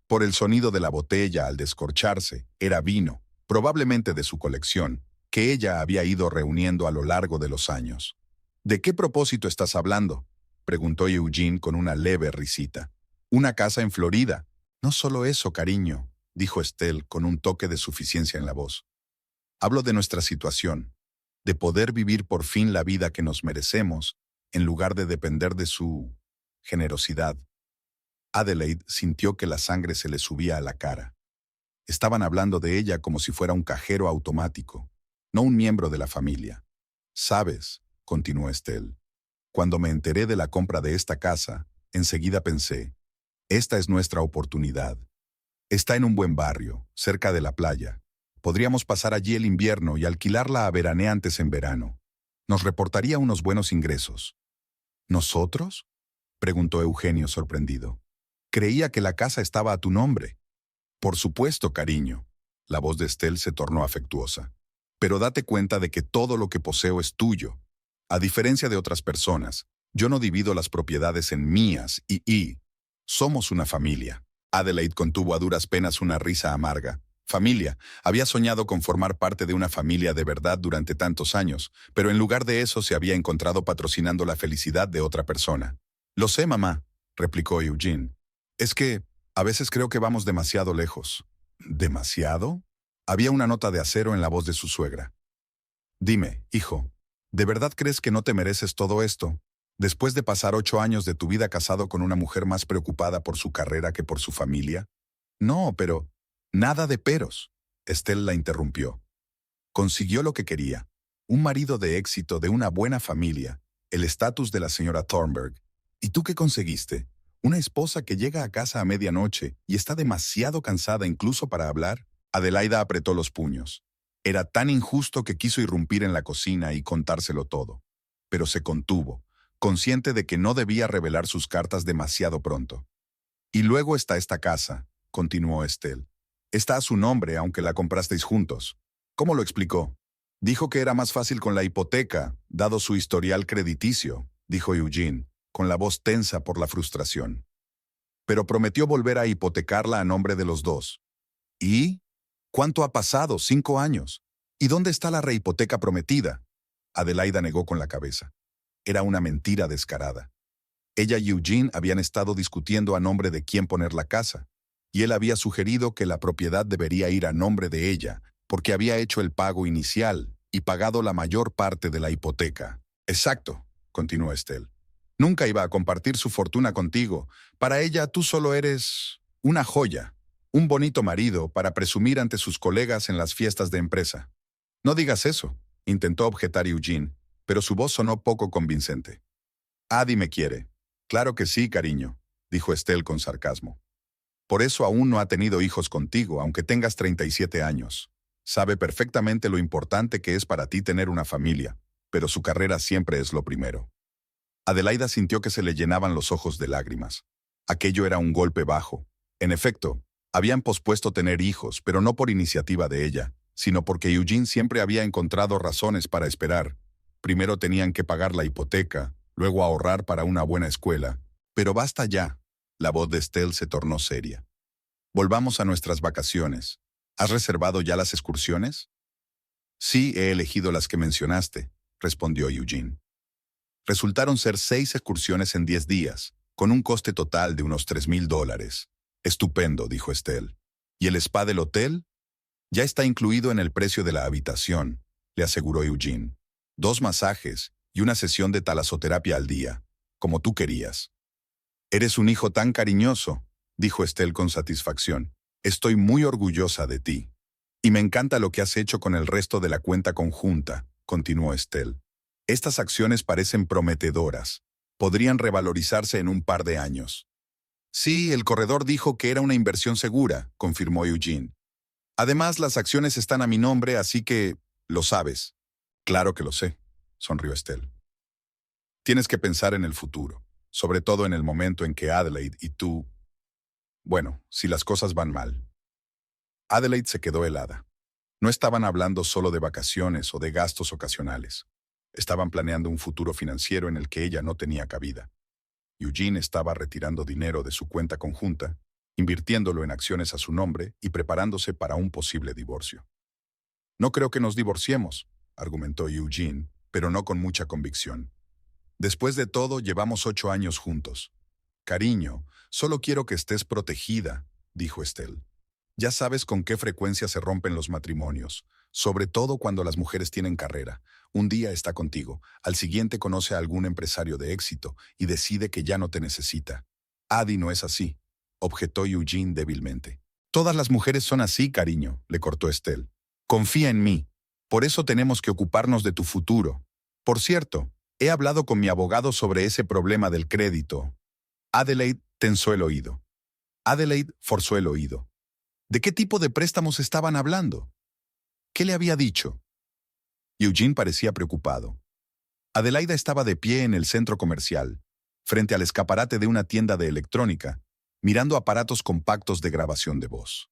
A: Por el sonido de la botella al descorcharse, era vino, probablemente de su colección, que ella había ido reuniendo a lo largo de los años. «¿De qué propósito estás hablando?», preguntó Eugene con una leve risita. «Una casa en Florida». «No solo eso, cariño», dijo Estelle con un toque de suficiencia en la voz. «Hablo de nuestra situación, de poder vivir por fin la vida que nos merecemos, en lugar de depender de su generosidad». Adelaide sintió que la sangre se le subía a la cara. Estaban hablando de ella como si fuera un cajero automático, no un miembro de la familia. «¿Sabes?», continuó Estelle, «cuando me enteré de la compra de esta casa, enseguida pensé, esta es nuestra oportunidad. Está en un buen barrio, cerca de la playa. Podríamos pasar allí el invierno y alquilarla a veraneantes en verano. Nos reportaría unos buenos ingresos». «¿Nosotros?», preguntó Eugenio sorprendido. «Creía que la casa estaba a tu nombre». «Por supuesto, cariño». La voz de Estelle se tornó afectuosa. «Pero date cuenta de que todo lo que poseo es tuyo. A diferencia de otras personas, yo no divido las propiedades en mías y somos una familia». Adelaide contuvo a duras penas una risa amarga. Familia. Había soñado con formar parte de una familia de verdad durante tantos años, pero en lugar de eso se había encontrado patrocinando la felicidad de otra persona. «Lo sé, mamá», replicó Eugene. «Es que a veces creo que vamos demasiado lejos». «¿Demasiado?». Había una nota de acero en la voz de su suegra. «Dime, hijo, ¿de verdad crees que no te mereces todo esto? Después de pasar 8 años de tu vida casado con una mujer más preocupada por su carrera que por su familia». «No, pero...». «Nada de peros», Estelle la interrumpió. «Consiguió lo que quería. Un marido de éxito, de una buena familia, el estatus de la señora Thornburg. ¿Y tú qué conseguiste? Una esposa que llega a casa a medianoche y está demasiado cansada incluso para hablar». Adelaida apretó los puños. Era tan injusto que quiso irrumpir en la cocina y contárselo todo. Pero se contuvo, consciente de que no debía revelar sus cartas demasiado pronto. «Y luego está esta casa», continuó Estelle. «Está a su nombre, aunque la comprasteis juntos». «¿Cómo lo explicó?». «Dijo que era más fácil con la hipoteca, dado su historial crediticio», dijo Eugene, con la voz tensa por la frustración. «Pero prometió volver a hipotecarla a nombre de los dos». «¿Y? ¿Cuánto ha pasado? 5 años. ¿Y dónde está la rehipoteca prometida?». Adelaida negó con la cabeza. Era una mentira descarada. Ella y Eugene habían estado discutiendo a nombre de quién poner la casa, y él había sugerido que la propiedad debería ir a nombre de ella, porque había hecho el pago inicial y pagado la mayor parte de la hipoteca. Exacto, continuó Estelle. Nunca iba a compartir su fortuna contigo. Para ella tú solo eres una joya, un bonito marido para presumir ante sus colegas en las fiestas de empresa. No digas eso, intentó objetar Eugene, pero su voz sonó poco convincente. Addie me quiere. Claro que sí, cariño, dijo Estelle con sarcasmo. Por eso aún no ha tenido hijos contigo, aunque tengas 37 años. Sabe perfectamente lo importante que es para ti tener una familia, pero su carrera siempre es lo primero. Adelaida sintió que se le llenaban los ojos de lágrimas. Aquello era un golpe bajo. En efecto, habían pospuesto tener hijos, pero no por iniciativa de ella, sino porque Eugene siempre había encontrado razones para esperar. Primero tenían que pagar la hipoteca, luego ahorrar para una buena escuela. Pero basta ya. La voz de Estelle se tornó seria. Volvamos a nuestras vacaciones. ¿Has reservado ya las excursiones? Sí, he elegido las que mencionaste, respondió Eugene. Resultaron ser 6 excursiones en 10 días, con un coste total de unos $3,000. Estupendo, dijo Estelle. ¿Y el spa del hotel? Ya está incluido en el precio de la habitación, le aseguró Eugene. 2 masajes y una sesión de talasoterapia al día, como tú querías. Eres un hijo tan cariñoso, dijo Estelle con satisfacción. Estoy muy orgullosa de ti. Y me encanta lo que has hecho con el resto de la cuenta conjunta, continuó Estelle. Estas acciones parecen prometedoras. Podrían revalorizarse en un par de años. Sí, el corredor dijo que era una inversión segura, confirmó Eugene. Además, las acciones están a mi nombre, así que lo sabes. Claro que lo sé, sonrió Estelle. Tienes que pensar en el futuro, sobre todo en el momento en que Adelaide y tú... Bueno, si las cosas van mal. Adelaide se quedó helada. No estaban hablando solo de vacaciones o de gastos ocasionales. Estaban planeando un futuro financiero en el que ella no tenía cabida. Eugene estaba retirando dinero de su cuenta conjunta, invirtiéndolo en acciones a su nombre y preparándose para un posible divorcio. No creo que nos divorciemos, argumentó Eugene, pero no con mucha convicción. Después de todo, llevamos 8 años juntos. Cariño, solo quiero que estés protegida, dijo Estelle. Ya sabes con qué frecuencia se rompen los matrimonios, sobre todo cuando las mujeres tienen carrera. Un día está contigo, al siguiente conoce a algún empresario de éxito y decide que ya no te necesita. Addie no es así, objetó Eugene débilmente. Todas las mujeres son así, cariño, le cortó Estelle. Confía en mí. Por eso tenemos que ocuparnos de tu futuro. Por cierto, he hablado con mi abogado sobre ese problema del crédito. Adelaide tensó el oído. Adelaide forzó el oído. ¿De qué tipo de préstamos estaban hablando? ¿Qué le había dicho? Eugene parecía preocupado. Adelaida estaba de pie en el centro comercial, frente al escaparate de una tienda de electrónica, mirando aparatos compactos de grabación de voz.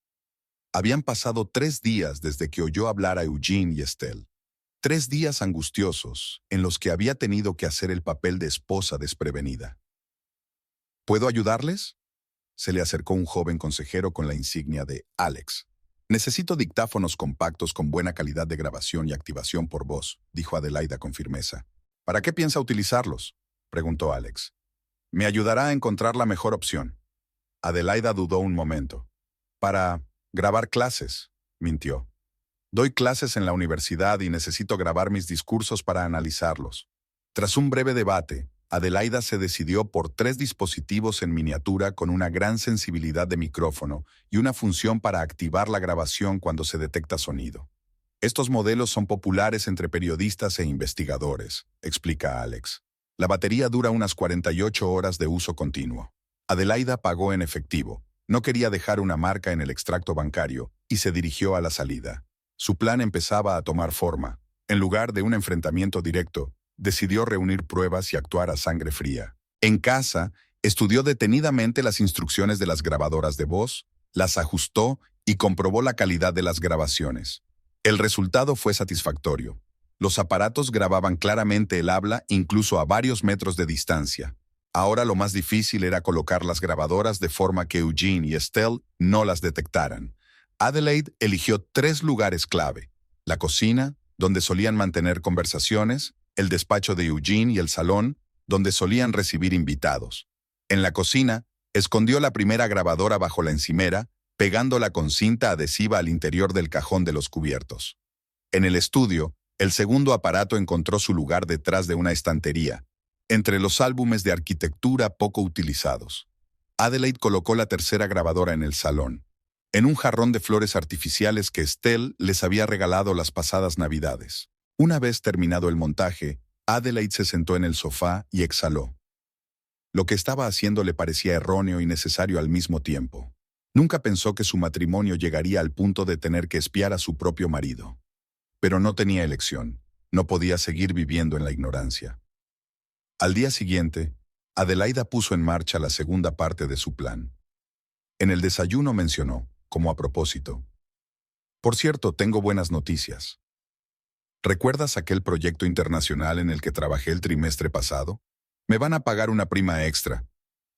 A: Habían pasado 3 días desde que oyó hablar a Eugene y Estelle. 3 días angustiosos, en los que había tenido que hacer el papel de esposa desprevenida. ¿Puedo ayudarles? Se le acercó un joven consejero con la insignia de Alex. Necesito dictáfonos compactos con buena calidad de grabación y activación por voz, dijo Adelaida con firmeza. ¿Para qué piensa utilizarlos?, preguntó Alex. Me ayudará a encontrar la mejor opción. Adelaida dudó un momento. Para grabar clases, mintió. Doy clases en la universidad y necesito grabar mis discursos para analizarlos. Tras un breve debate, Adelaida se decidió por 3 dispositivos en miniatura con una gran sensibilidad de micrófono y una función para activar la grabación cuando se detecta sonido. Estos modelos son populares entre periodistas e investigadores, explica Alex. La batería dura unas 48 horas de uso continuo. Adelaida pagó en efectivo. No quería dejar una marca en el extracto bancario y se dirigió a la salida. Su plan empezaba a tomar forma. En lugar de un enfrentamiento directo, decidió reunir pruebas y actuar a sangre fría. En casa, estudió detenidamente las instrucciones de las grabadoras de voz, las ajustó y comprobó la calidad de las grabaciones. El resultado fue satisfactorio. Los aparatos grababan claramente el habla incluso a varios metros de distancia. Ahora lo más difícil era colocar las grabadoras de forma que Eugene y Estelle no las detectaran. Adelaide eligió 3 lugares clave: la cocina, donde solían mantener conversaciones, el despacho de Eugene y el salón, donde solían recibir invitados. En la cocina, escondió la primera grabadora bajo la encimera, pegándola con cinta adhesiva al interior del cajón de los cubiertos. En el estudio, el segundo aparato encontró su lugar detrás de una estantería, entre los álbumes de arquitectura poco utilizados. Adelaide colocó la tercera grabadora en el salón, en un jarrón de flores artificiales que Estelle les había regalado las pasadas Navidades. Una vez terminado el montaje, Adelaide se sentó en el sofá y exhaló. Lo que estaba haciendo le parecía erróneo y necesario al mismo tiempo. Nunca pensó que su matrimonio llegaría al punto de tener que espiar a su propio marido. Pero no tenía elección. No podía seguir viviendo en la ignorancia. Al día siguiente, Adelaida puso en marcha la segunda parte de su plan. En el desayuno mencionó, como a propósito: «Por cierto, tengo buenas noticias. ¿Recuerdas aquel proyecto internacional en el que trabajé el trimestre pasado? Me van a pagar una prima extra,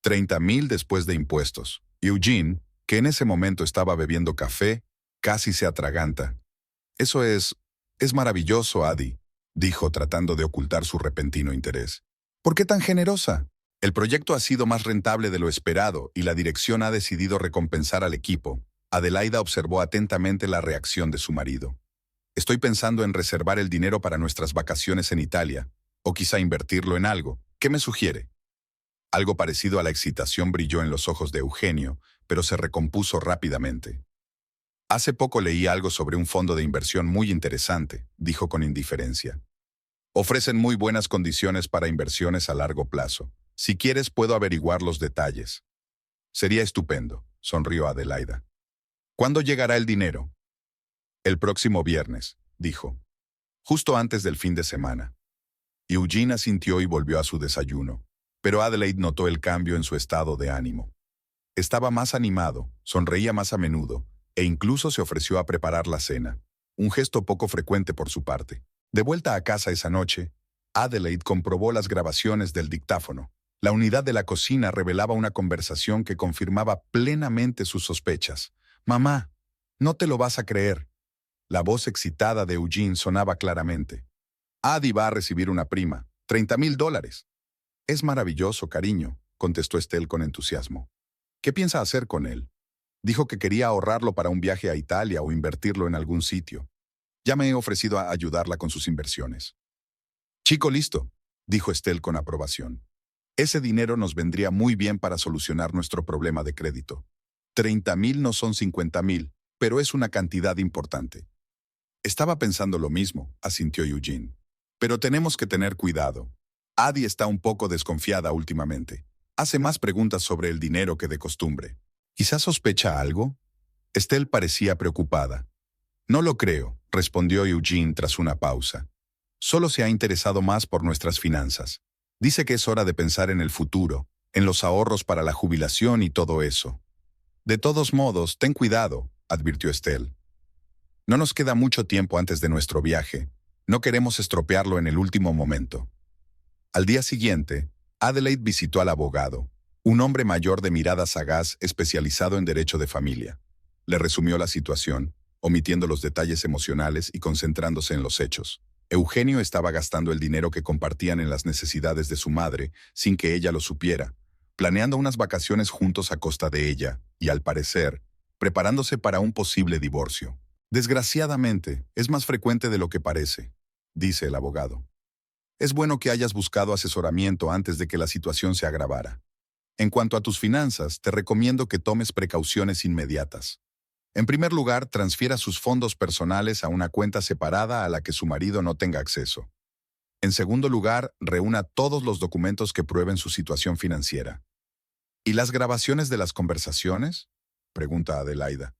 A: 30,000 después de impuestos». Eugene, que en ese momento estaba bebiendo café, casi se atraganta. «Eso es maravilloso, Adi», dijo tratando de ocultar su repentino interés. «¿Por qué tan generosa? El proyecto ha sido más rentable de lo esperado y la dirección ha decidido recompensar al equipo». Adelaida observó atentamente la reacción de su marido. «Estoy pensando en reservar el dinero para nuestras vacaciones en Italia, o quizá invertirlo en algo. ¿Qué me sugiere?». Algo parecido a la excitación brilló en los ojos de Eugenio, pero se recompuso rápidamente. «Hace poco leí algo sobre un fondo de inversión muy interesante», dijo con indiferencia. «Ofrecen muy buenas condiciones para inversiones a largo plazo. Si quieres, puedo averiguar los detalles». «Sería estupendo», sonrió Adelaida. «¿Cuándo llegará el dinero?». «El próximo viernes», dijo. «Justo antes del fin de semana». Eugene asintió y volvió a su desayuno, pero Adelaide notó el cambio en su estado de ánimo. Estaba más animado, sonreía más a menudo, e incluso se ofreció a preparar la cena, un gesto poco frecuente por su parte. De vuelta a casa esa noche, Adelaide comprobó las grabaciones del dictáfono. La unidad de la cocina revelaba una conversación que confirmaba plenamente sus sospechas. «Mamá, no te lo vas a creer». La voz excitada de Eugene sonaba claramente. «Adi va a recibir una prima, $30,000. «Es maravilloso, cariño», contestó Estelle con entusiasmo. «¿Qué piensa hacer con él?». «Dijo que quería ahorrarlo para un viaje a Italia o invertirlo en algún sitio. Ya me he ofrecido a ayudarla con sus inversiones». «Chico listo», dijo Estelle con aprobación. «Ese dinero nos vendría muy bien para solucionar nuestro problema de crédito. 30,000 no son 50,000, pero es una cantidad importante». «Estaba pensando lo mismo», asintió Eugene. «Pero tenemos que tener cuidado. Adi está un poco desconfiada últimamente. Hace más preguntas sobre el dinero que de costumbre. ¿Quizás sospecha algo?». Estelle parecía preocupada. «No lo creo», respondió Eugene tras una pausa. «Solo se ha interesado más por nuestras finanzas. Dice que es hora de pensar en el futuro, en los ahorros para la jubilación y todo eso». «De todos modos, ten cuidado», advirtió Estelle. «No nos queda mucho tiempo antes de nuestro viaje. No queremos estropearlo en el último momento». Al día siguiente, Adelaide visitó al abogado, un hombre mayor de mirada sagaz especializado en derecho de familia. Le resumió la situación, omitiendo los detalles emocionales y concentrándose en los hechos. Eugenio estaba gastando el dinero que compartían en las necesidades de su madre, sin que ella lo supiera, planeando unas vacaciones juntos a costa de ella, y al parecer, preparándose para un posible divorcio. «Desgraciadamente, es más frecuente de lo que parece», dice el abogado. «Es bueno que hayas buscado asesoramiento antes de que la situación se agravara. En cuanto a tus finanzas, te recomiendo que tomes precauciones inmediatas. En primer lugar, transfiera sus fondos personales a una cuenta separada a la que su marido no tenga acceso. En segundo lugar, reúna todos los documentos que prueben su situación financiera». «¿Y las grabaciones de las conversaciones?», pregunta Adelaida.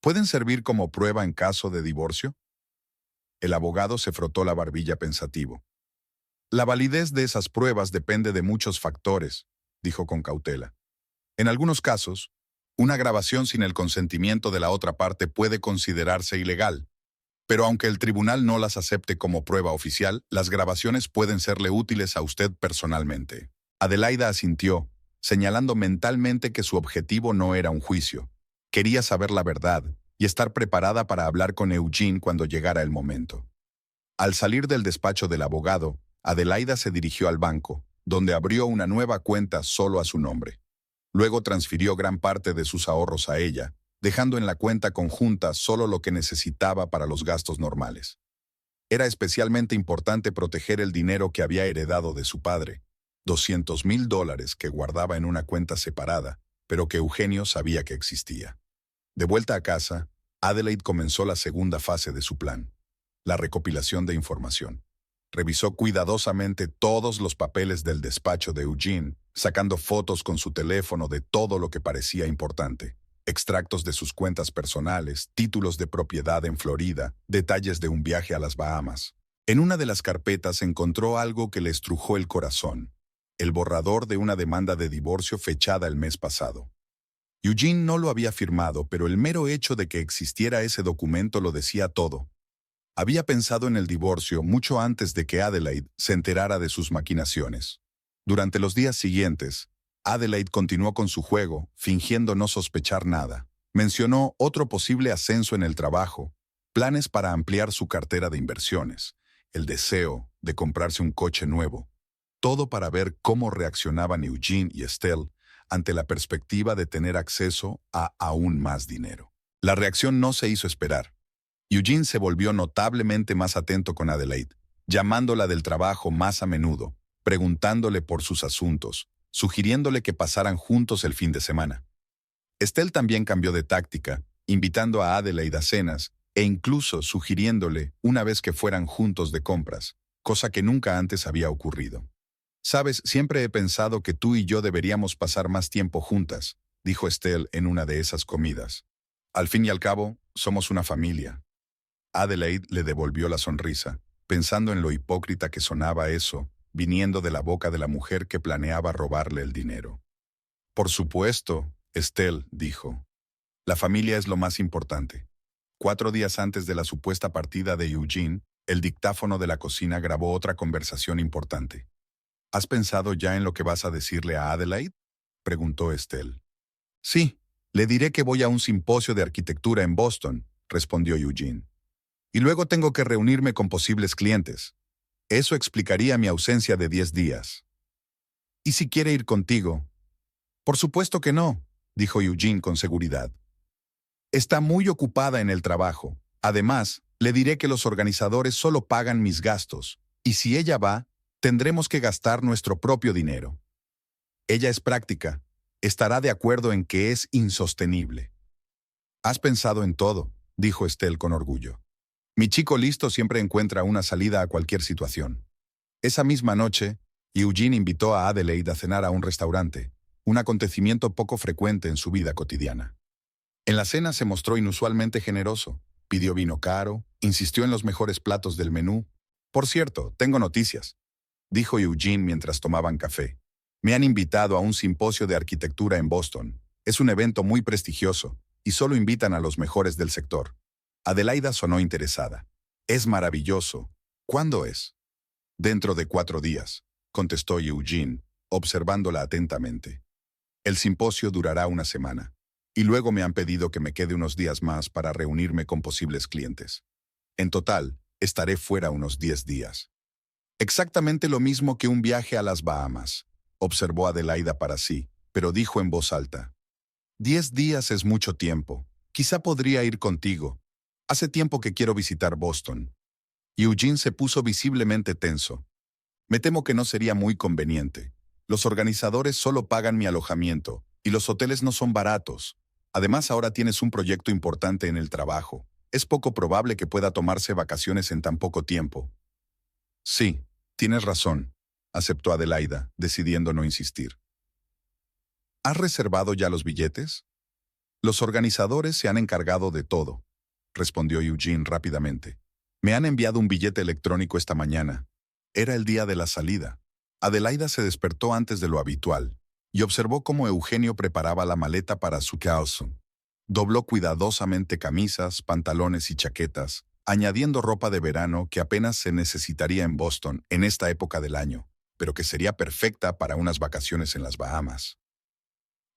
A: «¿Pueden servir como prueba en caso de divorcio?». El abogado se frotó la barbilla pensativo. «La validez de esas pruebas depende de muchos factores», dijo con cautela. «En algunos casos, una grabación sin el consentimiento de la otra parte puede considerarse ilegal. Pero aunque el tribunal no las acepte como prueba oficial, las grabaciones pueden serle útiles a usted personalmente». Adelaida asintió, señalando mentalmente que su objetivo no era un juicio. Quería saber la verdad y estar preparada para hablar con Eugene cuando llegara el momento. Al salir del despacho del abogado, Adelaida se dirigió al banco, donde abrió una nueva cuenta solo a su nombre. Luego transfirió gran parte de sus ahorros a ella, dejando en la cuenta conjunta solo lo que necesitaba para los gastos normales. Era especialmente importante proteger el dinero que había heredado de su padre, $200,000 que guardaba en una cuenta separada, pero que Eugenio sabía que existía. De vuelta a casa, Adelaide comenzó la segunda fase de su plan, la recopilación de información. Revisó cuidadosamente todos los papeles del despacho de Eugene, sacando fotos con su teléfono de todo lo que parecía importante. Extractos de sus cuentas personales, títulos de propiedad en Florida, detalles de un viaje a las Bahamas. En una de las carpetas encontró algo que le estrujó el corazón, el borrador de una demanda de divorcio fechada el mes pasado. Eugene no lo había firmado, pero el mero hecho de que existiera ese documento lo decía todo. Había pensado en el divorcio mucho antes de que Adelaide se enterara de sus maquinaciones. Durante los días siguientes, Adelaide continuó con su juego, fingiendo no sospechar nada. Mencionó otro posible ascenso en el trabajo, planes para ampliar su cartera de inversiones, el deseo de comprarse un coche nuevo. Todo para ver cómo reaccionaban Eugene y Estelle ante la perspectiva de tener acceso a aún más dinero. La reacción no se hizo esperar. Eugene se volvió notablemente más atento con Adelaide, llamándola del trabajo más a menudo, preguntándole por sus asuntos, sugiriéndole que pasaran juntos el fin de semana. Estelle también cambió de táctica, invitando a Adelaide a cenas e incluso sugiriéndole una vez que fueran juntos de compras, cosa que nunca antes había ocurrido. «Sabes, siempre he pensado que tú y yo deberíamos pasar más tiempo juntas», dijo Estelle en una de esas comidas. «Al fin y al cabo, somos una familia». Adelaide le devolvió la sonrisa, pensando en lo hipócrita que sonaba eso, viniendo de la boca de la mujer que planeaba robarle el dinero. «Por supuesto», Estelle dijo. «La familia es lo más importante». 4 días antes de la supuesta partida de Eugene, el dictáfono de la cocina grabó otra conversación importante. «¿Has pensado ya en lo que vas a decirle a Adelaide?», preguntó Estelle. «Sí, le diré que voy a un simposio de arquitectura en Boston», respondió Eugene. «Y luego tengo que reunirme con posibles clientes. Eso explicaría mi ausencia de 10 días. ¿Y si quiere ir contigo?». «Por supuesto que no», dijo Eugene con seguridad. «Está muy ocupada en el trabajo. Además, le diré que los organizadores solo pagan mis gastos, y si ella va, tendremos que gastar nuestro propio dinero. Ella es práctica. Estará de acuerdo en que es insostenible». «Has pensado en todo», dijo Estelle con orgullo. «Mi chico listo siempre encuentra una salida a cualquier situación». Esa misma noche, Eugene invitó a Adelaide a cenar a un restaurante, un acontecimiento poco frecuente en su vida cotidiana. En la cena se mostró inusualmente generoso, pidió vino caro, insistió en los mejores platos del menú. «Por cierto, tengo noticias», dijo Eugene mientras tomaban café. «Me han invitado a un simposio de arquitectura en Boston. Es un evento muy prestigioso, y solo invitan a los mejores del sector». Adelaida sonó interesada. «Es maravilloso. ¿Cuándo es?». «Dentro de 4 días», contestó Eugene, observándola atentamente. «El simposio durará una semana, y luego me han pedido que me quede unos días más para reunirme con posibles clientes. En total, estaré fuera unos 10 días». «Exactamente lo mismo que un viaje a las Bahamas», observó Adelaida para sí, pero dijo en voz alta. «10 días es mucho tiempo. Quizá podría ir contigo. Hace tiempo que quiero visitar Boston». Eugene se puso visiblemente tenso. «Me temo que no sería muy conveniente. Los organizadores solo pagan mi alojamiento, y los hoteles no son baratos. Además, ahora tienes un proyecto importante en el trabajo. Es poco probable que pueda tomarse vacaciones en tan poco tiempo». «Sí, tienes razón», aceptó Adelaida, decidiendo no insistir. «¿Has reservado ya los billetes?». «Los organizadores se han encargado de todo», respondió Eugene rápidamente. «Me han enviado un billete electrónico esta mañana». Era el día de la salida. Adelaida se despertó antes de lo habitual y observó cómo Eugenio preparaba la maleta para su causa. Dobló cuidadosamente camisas, pantalones y chaquetas, añadiendo ropa de verano que apenas se necesitaría en Boston en esta época del año, pero que sería perfecta para unas vacaciones en las Bahamas.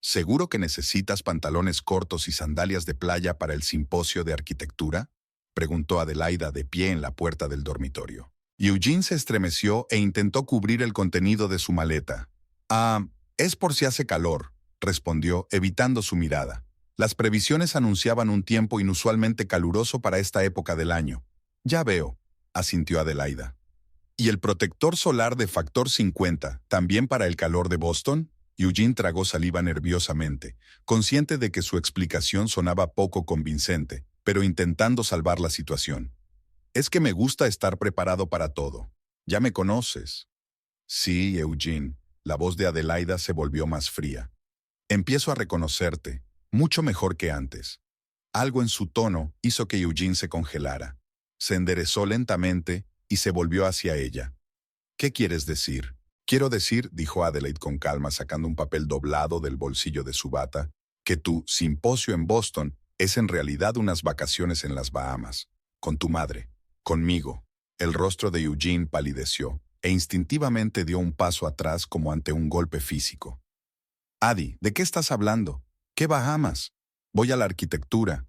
A: «¿Seguro que necesitas pantalones cortos y sandalias de playa para el simposio de arquitectura?», preguntó Adelaida de pie en la puerta del dormitorio. Eugene se estremeció e intentó cubrir el contenido de su maleta. Ah, es por si hace calor, respondió, evitando su mirada. Las previsiones anunciaban un tiempo inusualmente caluroso para esta época del año. Ya veo, asintió Adelaida. ¿Y el protector solar de factor 50, también para el calor de Boston? Eugene tragó saliva nerviosamente, consciente de que su explicación sonaba poco convincente, pero intentando salvar la situación. Es que me gusta estar preparado para todo. Ya me conoces. Sí, Eugene. La voz de Adelaida se volvió más fría. Empiezo a reconocerte, mucho mejor que antes. Algo en su tono hizo que Eugene se congelara. Se enderezó lentamente y se volvió hacia ella. ¿Qué quieres decir? Quiero decir, dijo Adelaide con calma, sacando un papel doblado del bolsillo de su bata, que tu simposio en Boston es en realidad unas vacaciones en las Bahamas, con tu madre, conmigo. El rostro de Eugene palideció e instintivamente dio un paso atrás como ante un golpe físico. Adi, ¿de qué estás hablando? ¿Qué Bahamas? Voy a la arquitectura.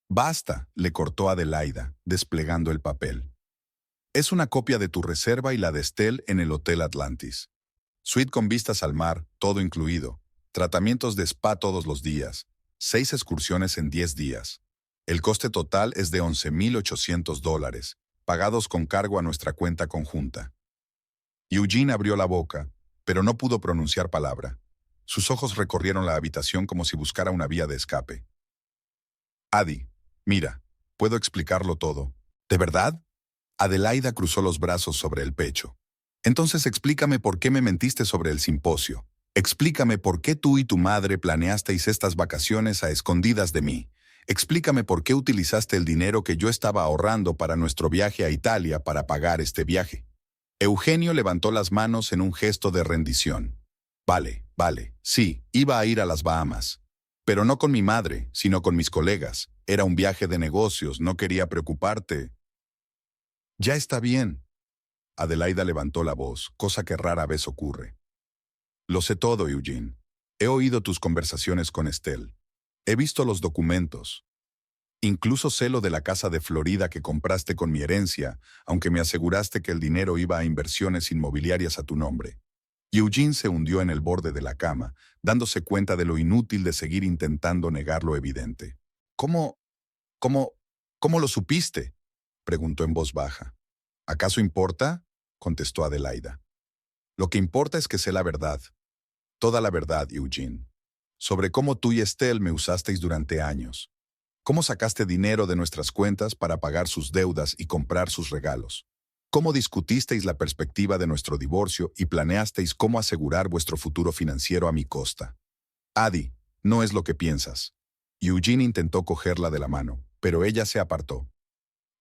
A: Basta, le cortó Adelaida, desplegando el papel. Es una copia de tu reserva y la de Estelle en el Hotel Atlantis. Suite con vistas al mar, todo incluido. Tratamientos de spa todos los días. 6 excursiones en 10 días. El coste total es de $11,800, pagados con cargo a nuestra cuenta conjunta. Eugene abrió la boca, pero no pudo pronunciar palabra. Sus ojos recorrieron la habitación como si buscara una vía de escape. Adi, mira, puedo explicarlo todo. ¿De verdad? Adelaida cruzó los brazos sobre el pecho. Entonces explícame por qué me mentiste sobre el simposio. Explícame por qué tú y tu madre planeasteis estas vacaciones a escondidas de mí. Explícame por qué utilizaste el dinero que yo estaba ahorrando para nuestro viaje a Italia para pagar este viaje. Eugenio levantó las manos en un gesto de rendición. Vale, sí, iba a ir a las Bahamas. Pero no con mi madre, sino con mis colegas. Era un viaje de negocios, no quería preocuparte. Ya está bien. Adelaida levantó la voz, cosa que rara vez ocurre. Lo sé todo, Eugene. He oído tus conversaciones con Estelle. He visto los documentos. Incluso sé lo de la casa de Florida que compraste con mi herencia, aunque me aseguraste que el dinero iba a inversiones inmobiliarias a tu nombre. Eugene se hundió en el borde de la cama, dándose cuenta de lo inútil de seguir intentando negar lo evidente. ¿Cómo lo supiste?, preguntó en voz baja. ¿Acaso importa?, contestó Adelaida. Lo que importa es que sé la verdad. Toda la verdad, Eugene. Sobre cómo tú y Estelle me usasteis durante años. Cómo sacaste dinero de nuestras cuentas para pagar sus deudas y comprar sus regalos. Cómo discutisteis la perspectiva de nuestro divorcio y planeasteis cómo asegurar vuestro futuro financiero a mi costa. Adi, no es lo que piensas. Eugene intentó cogerla de la mano, pero ella se apartó.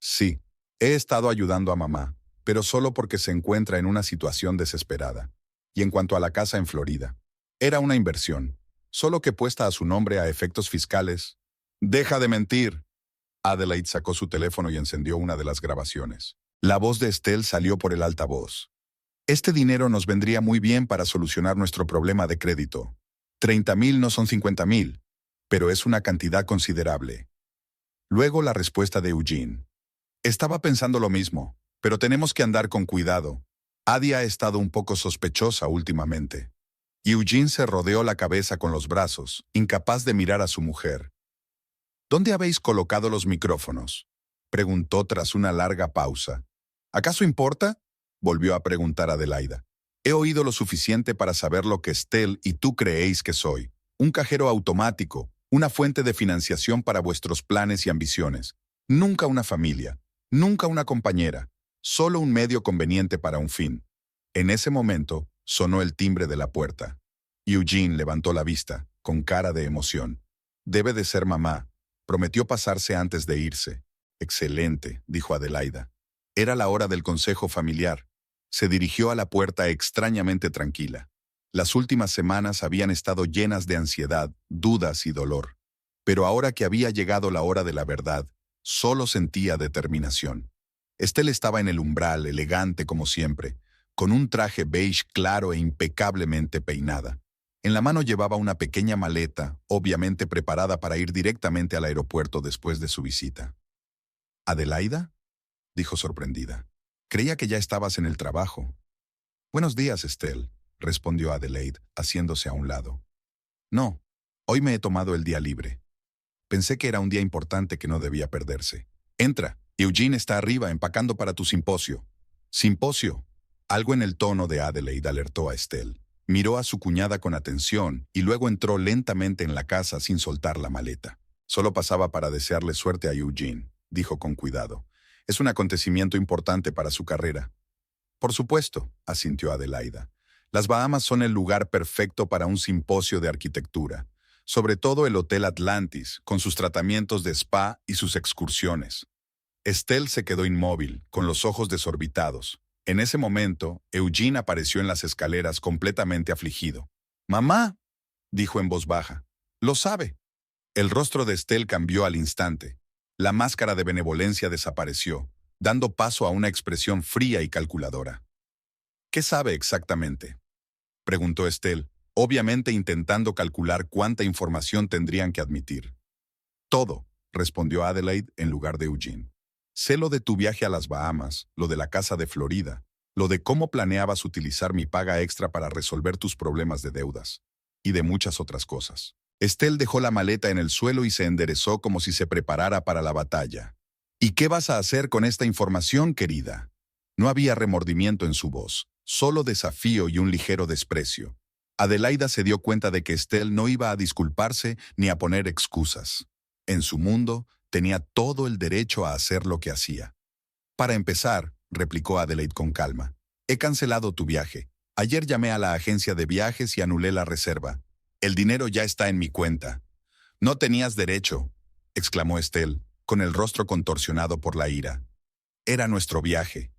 A: Sí, he estado ayudando a mamá, pero solo porque se encuentra en una situación desesperada. Y en cuanto a la casa en Florida, era una inversión, solo que puesta a su nombre a efectos fiscales. ¡Deja de mentir! Adelaide sacó su teléfono y encendió una de las grabaciones. La voz de Estelle salió por el altavoz. Este dinero nos vendría muy bien para solucionar nuestro problema de crédito. 30,000 no son 50,000, pero es una cantidad considerable. Luego la respuesta de Eugene. Estaba pensando lo mismo, pero tenemos que andar con cuidado. Adi ha estado un poco sospechosa últimamente. Eugene se rodeó la cabeza con los brazos, incapaz de mirar a su mujer. ¿Dónde habéis colocado los micrófonos?, preguntó tras una larga pausa. ¿Acaso importa?, volvió a preguntar Adelaida. He oído lo suficiente para saber lo que Estelle y tú creéis que soy. Un cajero automático, una fuente de financiación para vuestros planes y ambiciones. Nunca una familia, nunca una compañera, solo un medio conveniente para un fin. En ese momento, sonó el timbre de la puerta. Eugene levantó la vista, con cara de emoción. Debe de ser mamá. Prometió pasarse antes de irse. Excelente, dijo Adelaida. Era la hora del consejo familiar. Se dirigió a la puerta extrañamente tranquila. Las últimas semanas habían estado llenas de ansiedad, dudas y dolor. Pero ahora que había llegado la hora de la verdad, solo sentía determinación. Estelle estaba en el umbral, elegante como siempre, con un traje beige claro e impecablemente peinada. En la mano llevaba una pequeña maleta, obviamente preparada para ir directamente al aeropuerto después de su visita. ¿Adelaida?, dijo sorprendida. Creía que ya estabas en el trabajo. Buenos días, Estelle, respondió Adelaide, haciéndose a un lado. No, hoy me he tomado el día libre. Pensé que era un día importante que no debía perderse. Entra, Eugene está arriba empacando para tu simposio. ¿Simposio? Algo en el tono de Adelaide alertó a Estelle. Miró a su cuñada con atención y luego entró lentamente en la casa sin soltar la maleta. Solo pasaba para desearle suerte a Eugene, dijo con cuidado. Es un acontecimiento importante para su carrera. Por supuesto, asintió Adelaida. Las Bahamas son el lugar perfecto para un simposio de arquitectura, sobre todo el Hotel Atlantis, con sus tratamientos de spa y sus excursiones. Estelle se quedó inmóvil, con los ojos desorbitados. En ese momento, Eugene apareció en las escaleras completamente afligido. «¡Mamá!», dijo en voz baja. «Lo sabe». El rostro de Estelle cambió al instante. La máscara de benevolencia desapareció, dando paso a una expresión fría y calculadora. «¿Qué sabe exactamente?», preguntó Estelle, obviamente intentando calcular cuánta información tendrían que admitir. «Todo», respondió Adelaide en lugar de Eugene. «Sé lo de tu viaje a las Bahamas, lo de la casa de Florida, lo de cómo planeabas utilizar mi paga extra para resolver tus problemas de deudas, y de muchas otras cosas». Estelle dejó la maleta en el suelo y se enderezó como si se preparara para la batalla. «¿Y qué vas a hacer con esta información, querida?». No había remordimiento en su voz, solo desafío y un ligero desprecio. Adelaida se dio cuenta de que Estelle no iba a disculparse ni a poner excusas. En su mundo, tenía todo el derecho a hacer lo que hacía. «Para empezar», replicó Adelaide con calma, «he cancelado tu viaje. Ayer llamé a la agencia de viajes y anulé la reserva. El dinero ya está en mi cuenta». «No tenías derecho», exclamó Estelle, con el rostro contorsionado por la ira. «Era nuestro viaje.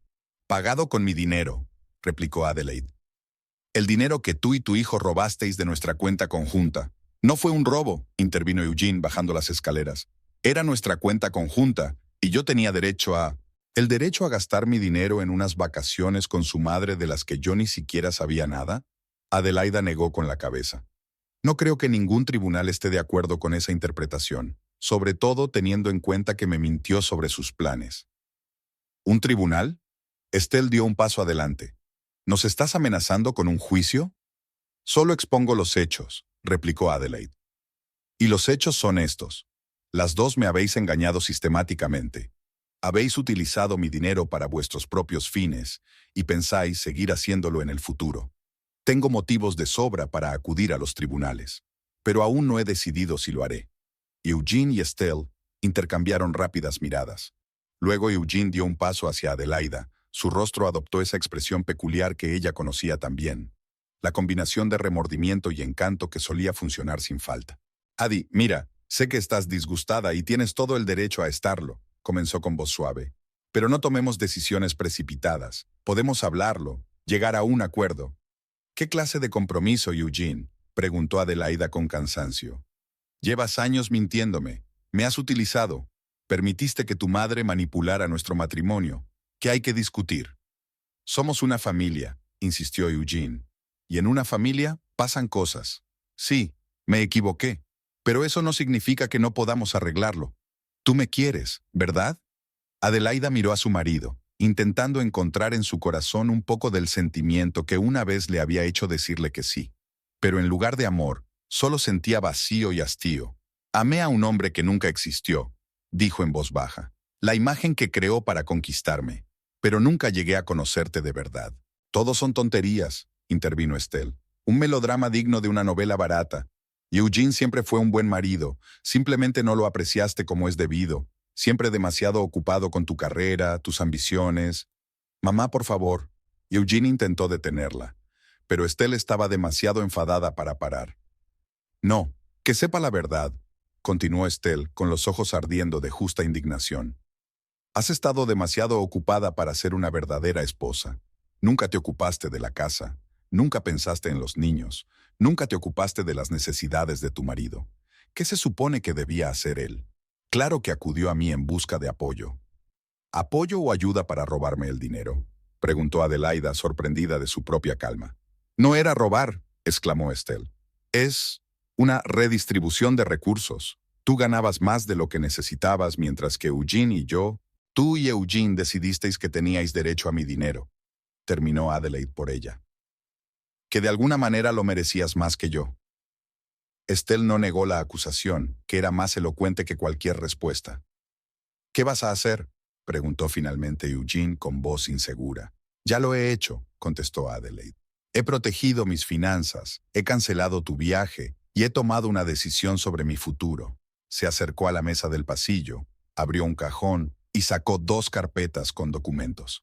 A: Pagado con mi dinero», replicó Adelaide. «El dinero que tú y tu hijo robasteis de nuestra cuenta conjunta». «No fue un robo», intervino Eugene bajando las escaleras. «Era nuestra cuenta conjunta, y yo tenía derecho a... ¿El derecho a gastar mi dinero en unas vacaciones con su madre de las que yo ni siquiera sabía nada?». Adelaida negó con la cabeza. «No creo que ningún tribunal esté de acuerdo con esa interpretación, sobre todo teniendo en cuenta que me mintió sobre sus planes». «¿Un tribunal?». Estelle dio un paso adelante. «¿Nos estás amenazando con un juicio?». «Solo expongo los hechos», replicó Adelaide. «Y los hechos son estos. Las dos me habéis engañado sistemáticamente. Habéis utilizado mi dinero para vuestros propios fines y pensáis seguir haciéndolo en el futuro. Tengo motivos de sobra para acudir a los tribunales, pero aún no he decidido si lo haré». Eugene y Estelle intercambiaron rápidas miradas. Luego Eugene dio un paso hacia Adelaida. Su rostro adoptó esa expresión peculiar que ella conocía también. La combinación de remordimiento y encanto que solía funcionar sin falta. «Adi, mira, sé que estás disgustada y tienes todo el derecho a estarlo», comenzó con voz suave. «Pero no tomemos decisiones precipitadas. Podemos hablarlo, llegar a un acuerdo». «¿Qué clase de compromiso, Eugene?», preguntó Adelaida con cansancio. «Llevas años mintiéndome. Me has utilizado. Permitiste que tu madre manipulara nuestro matrimonio. ¿Qué hay que discutir?». «Somos una familia», insistió Eugene. «Y en una familia pasan cosas. Sí, me equivoqué, pero eso no significa que no podamos arreglarlo. Tú me quieres, ¿verdad?». Adelaida miró a su marido, intentando encontrar en su corazón un poco del sentimiento que una vez le había hecho decirle que sí. Pero en lugar de amor, solo sentía vacío y hastío. «Amé a un hombre que nunca existió», dijo en voz baja. «La imagen que creó para conquistarme. Pero nunca llegué a conocerte de verdad». «Todos son tonterías», intervino Estelle. «Un melodrama digno de una novela barata. Eugene siempre fue un buen marido. Simplemente no lo apreciaste como es debido. Siempre demasiado ocupado con tu carrera, tus ambiciones». «Mamá, por favor». Eugene intentó detenerla, pero Estelle estaba demasiado enfadada para parar. «No, que sepa la verdad», continuó Estelle, con los ojos ardiendo de justa indignación. «Has estado demasiado ocupada para ser una verdadera esposa. Nunca te ocupaste de la casa, nunca pensaste en los niños, nunca te ocupaste de las necesidades de tu marido. ¿Qué se supone que debía hacer él? Claro que acudió a mí en busca de apoyo». «¿Apoyo o ayuda para robarme el dinero?», preguntó Adelaida, sorprendida de su propia calma. «No era robar», exclamó Estelle. «Es una redistribución de recursos. Tú ganabas más de lo que necesitabas, mientras que Eugene y yo... Tú y Eugene decidisteis que teníais derecho a mi dinero, terminó Adelaide por ella. Que de alguna manera lo merecías más que yo. Estelle no negó la acusación, que era más elocuente que cualquier respuesta. ¿Qué vas a hacer?, preguntó finalmente Eugene con voz insegura. Ya lo he hecho, contestó Adelaide. He protegido mis finanzas, he cancelado tu viaje y he tomado una decisión sobre mi futuro. Se acercó a la mesa del pasillo, abrió un cajón y sacó 2 carpetas con documentos.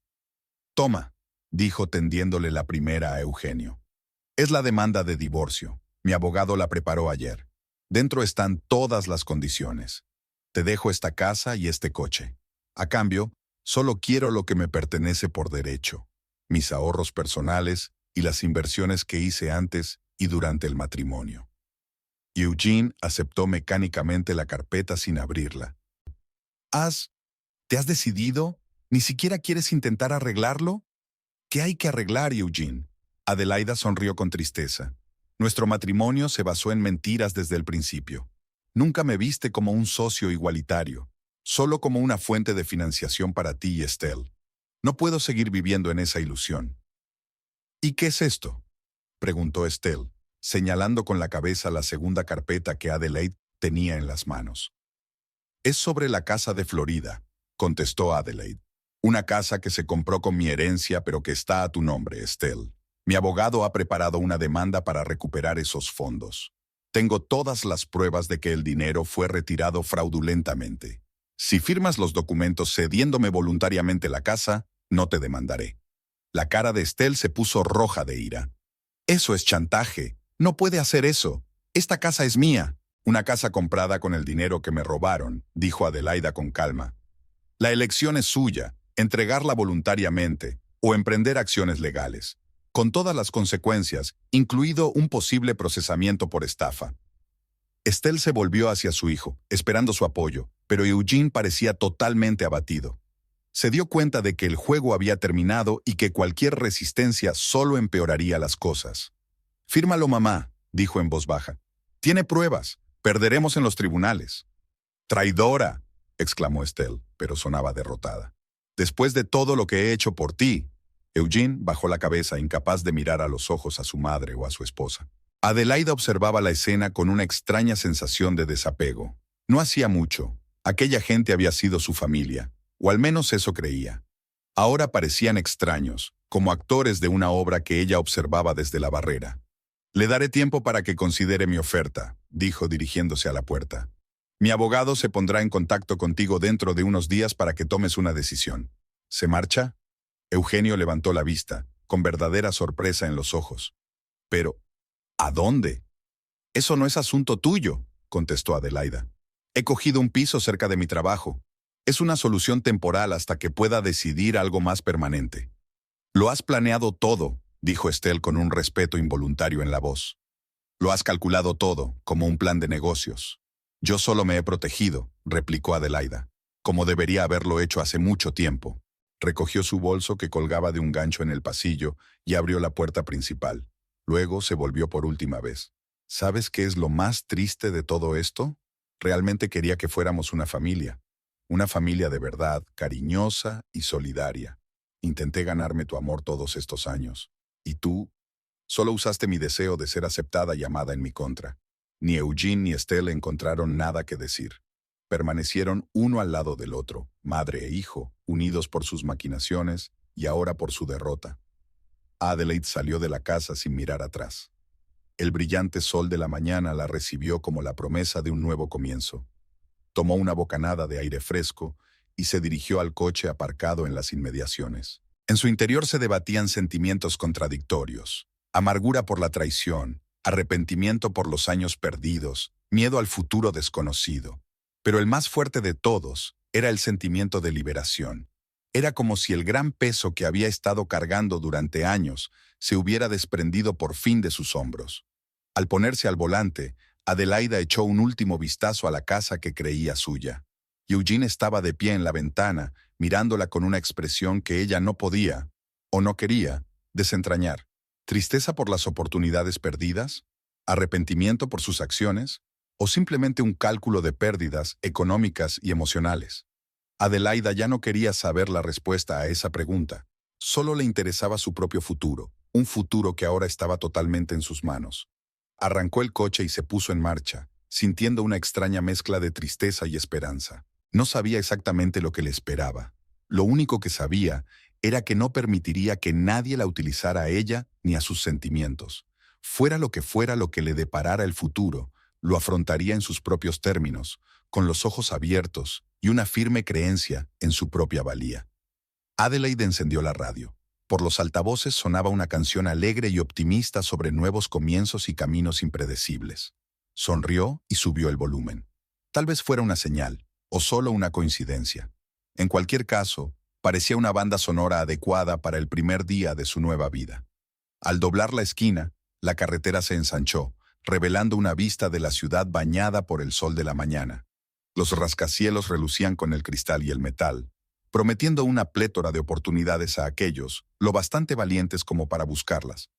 A: Toma, dijo tendiéndole la primera a Eugenio. Es la demanda de divorcio. Mi abogado la preparó ayer. Dentro están todas las condiciones. Te dejo esta casa y este coche. A cambio, solo quiero lo que me pertenece por derecho, mis ahorros personales y las inversiones que hice antes y durante el matrimonio. Eugene aceptó mecánicamente la carpeta sin abrirla. ¿Te has decidido? ¿Ni siquiera quieres intentar arreglarlo? ¿Qué hay que arreglar, Eugene? Adelaida sonrió con tristeza. Nuestro matrimonio se basó en mentiras desde el principio. Nunca me viste como un socio igualitario, solo como una fuente de financiación para ti y Estelle. No puedo seguir viviendo en esa ilusión. ¿Y qué es esto?, preguntó Estelle, señalando con la cabeza la segunda carpeta que Adelaide tenía en las manos. Es sobre la casa de Florida, contestó Adelaide. Una casa que se compró con mi herencia pero que está a tu nombre, Estelle. Mi abogado ha preparado una demanda para recuperar esos fondos. Tengo todas las pruebas de que el dinero fue retirado fraudulentamente. Si firmas los documentos cediéndome voluntariamente la casa, no te demandaré. La cara de Estelle se puso roja de ira. Eso es chantaje. No puede hacer eso. Esta casa es mía. Una casa comprada con el dinero que me robaron, dijo Adelaida con calma. La elección es suya, entregarla voluntariamente o emprender acciones legales, con todas las consecuencias, incluido un posible procesamiento por estafa. Estelle se volvió hacia su hijo, esperando su apoyo, pero Eugene parecía totalmente abatido. Se dio cuenta de que el juego había terminado y que cualquier resistencia solo empeoraría las cosas. «Fírmalo, mamá», dijo en voz baja. «Tiene pruebas. Perderemos en los tribunales». «¡Traidora!», exclamó Estelle, pero sonaba derrotada. «Después de todo lo que he hecho por ti». Eugene bajó la cabeza, incapaz de mirar a los ojos a su madre o a su esposa. Adelaida observaba la escena con una extraña sensación de desapego. No hacía mucho. Aquella gente había sido su familia, o al menos eso creía. Ahora parecían extraños, como actores de una obra que ella observaba desde la barrera. «Le daré tiempo para que considere mi oferta», dijo dirigiéndose a la puerta. «Mi abogado se pondrá en contacto contigo dentro de unos días para que tomes una decisión». «¿Se marcha?». Eugenio levantó la vista, con verdadera sorpresa en los ojos. «Pero, ¿a dónde?». «Eso no es asunto tuyo», contestó Adelaida. «He cogido un piso cerca de mi trabajo. Es una solución temporal hasta que pueda decidir algo más permanente». «Lo has planeado todo», dijo Estelle con un respeto involuntario en la voz. «Lo has calculado todo, como un plan de negocios». «Yo solo me he protegido», replicó Adelaida, «como debería haberlo hecho hace mucho tiempo». Recogió su bolso que colgaba de un gancho en el pasillo y abrió la puerta principal. Luego se volvió por última vez. «¿Sabes qué es lo más triste de todo esto? Realmente quería que fuéramos una familia de verdad, cariñosa y solidaria. Intenté ganarme tu amor todos estos años. Y tú, solo usaste mi deseo de ser aceptada y amada en mi contra. Ni Eugene ni Estelle encontraron nada que decir. Permanecieron uno al lado del otro, madre e hijo, unidos por sus maquinaciones y ahora por su derrota». Adelaide salió de la casa sin mirar atrás. El brillante sol de la mañana la recibió como la promesa de un nuevo comienzo. Tomó una bocanada de aire fresco y se dirigió al coche aparcado en las inmediaciones. En su interior se debatían sentimientos contradictorios: amargura por la traición, arrepentimiento por los años perdidos, miedo al futuro desconocido. Pero el más fuerte de todos era el sentimiento de liberación. Era como si el gran peso que había estado cargando durante años se hubiera desprendido por fin de sus hombros. Al ponerse al volante, Adelaida echó un último vistazo a la casa que creía suya. Eugene estaba de pie en la ventana, mirándola con una expresión que ella no podía, o no quería, desentrañar. ¿Tristeza por las oportunidades perdidas? ¿Arrepentimiento por sus acciones? ¿O simplemente un cálculo de pérdidas económicas y emocionales? Adelaida ya no quería saber la respuesta a esa pregunta. Solo le interesaba su propio futuro, un futuro que ahora estaba totalmente en sus manos. Arrancó el coche y se puso en marcha, sintiendo una extraña mezcla de tristeza y esperanza. No sabía exactamente lo que le esperaba. Lo único que sabía era que no permitiría que nadie la utilizara a ella ni a sus sentimientos. Fuera lo que le deparara el futuro, lo afrontaría en sus propios términos, con los ojos abiertos y una firme creencia en su propia valía. Adelaide encendió la radio. Por los altavoces sonaba una canción alegre y optimista sobre nuevos comienzos y caminos impredecibles. Sonrió y subió el volumen. Tal vez fuera una señal, o solo una coincidencia. En cualquier caso, parecía una banda sonora adecuada para el primer día de su nueva vida. Al doblar la esquina, la carretera se ensanchó, revelando una vista de la ciudad bañada por el sol de la mañana. Los rascacielos relucían con el cristal y el metal, prometiendo una plétora de oportunidades a aquellos, lo bastante valientes como para buscarlas.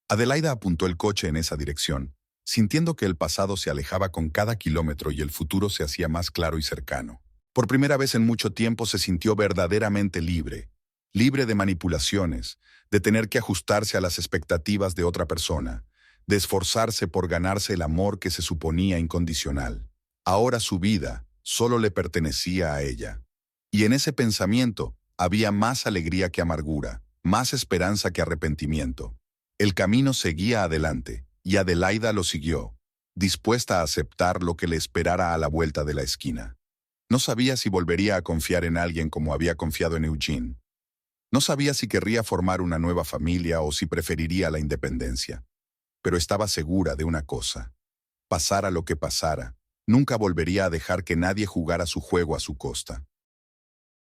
A: Adelaida apuntó el coche en esa dirección, sintiendo que el pasado se alejaba con cada kilómetro y el futuro se hacía más claro y cercano. Por primera vez en mucho tiempo se sintió verdaderamente libre, libre de manipulaciones, de tener que ajustarse a las expectativas de otra persona, de esforzarse por ganarse el amor que se suponía incondicional. Ahora su vida solo le pertenecía a ella. Y en ese pensamiento había más alegría que amargura, más esperanza que arrepentimiento. El camino seguía adelante, y Adelaida lo siguió, dispuesta a aceptar lo que le esperara a la vuelta de la esquina. No sabía si volvería a confiar en alguien como había confiado en Eugene. No sabía si querría formar una nueva familia o si preferiría la independencia. Pero estaba segura de una cosa. Pasara lo que pasara, nunca volvería a dejar que nadie jugara su juego a su costa.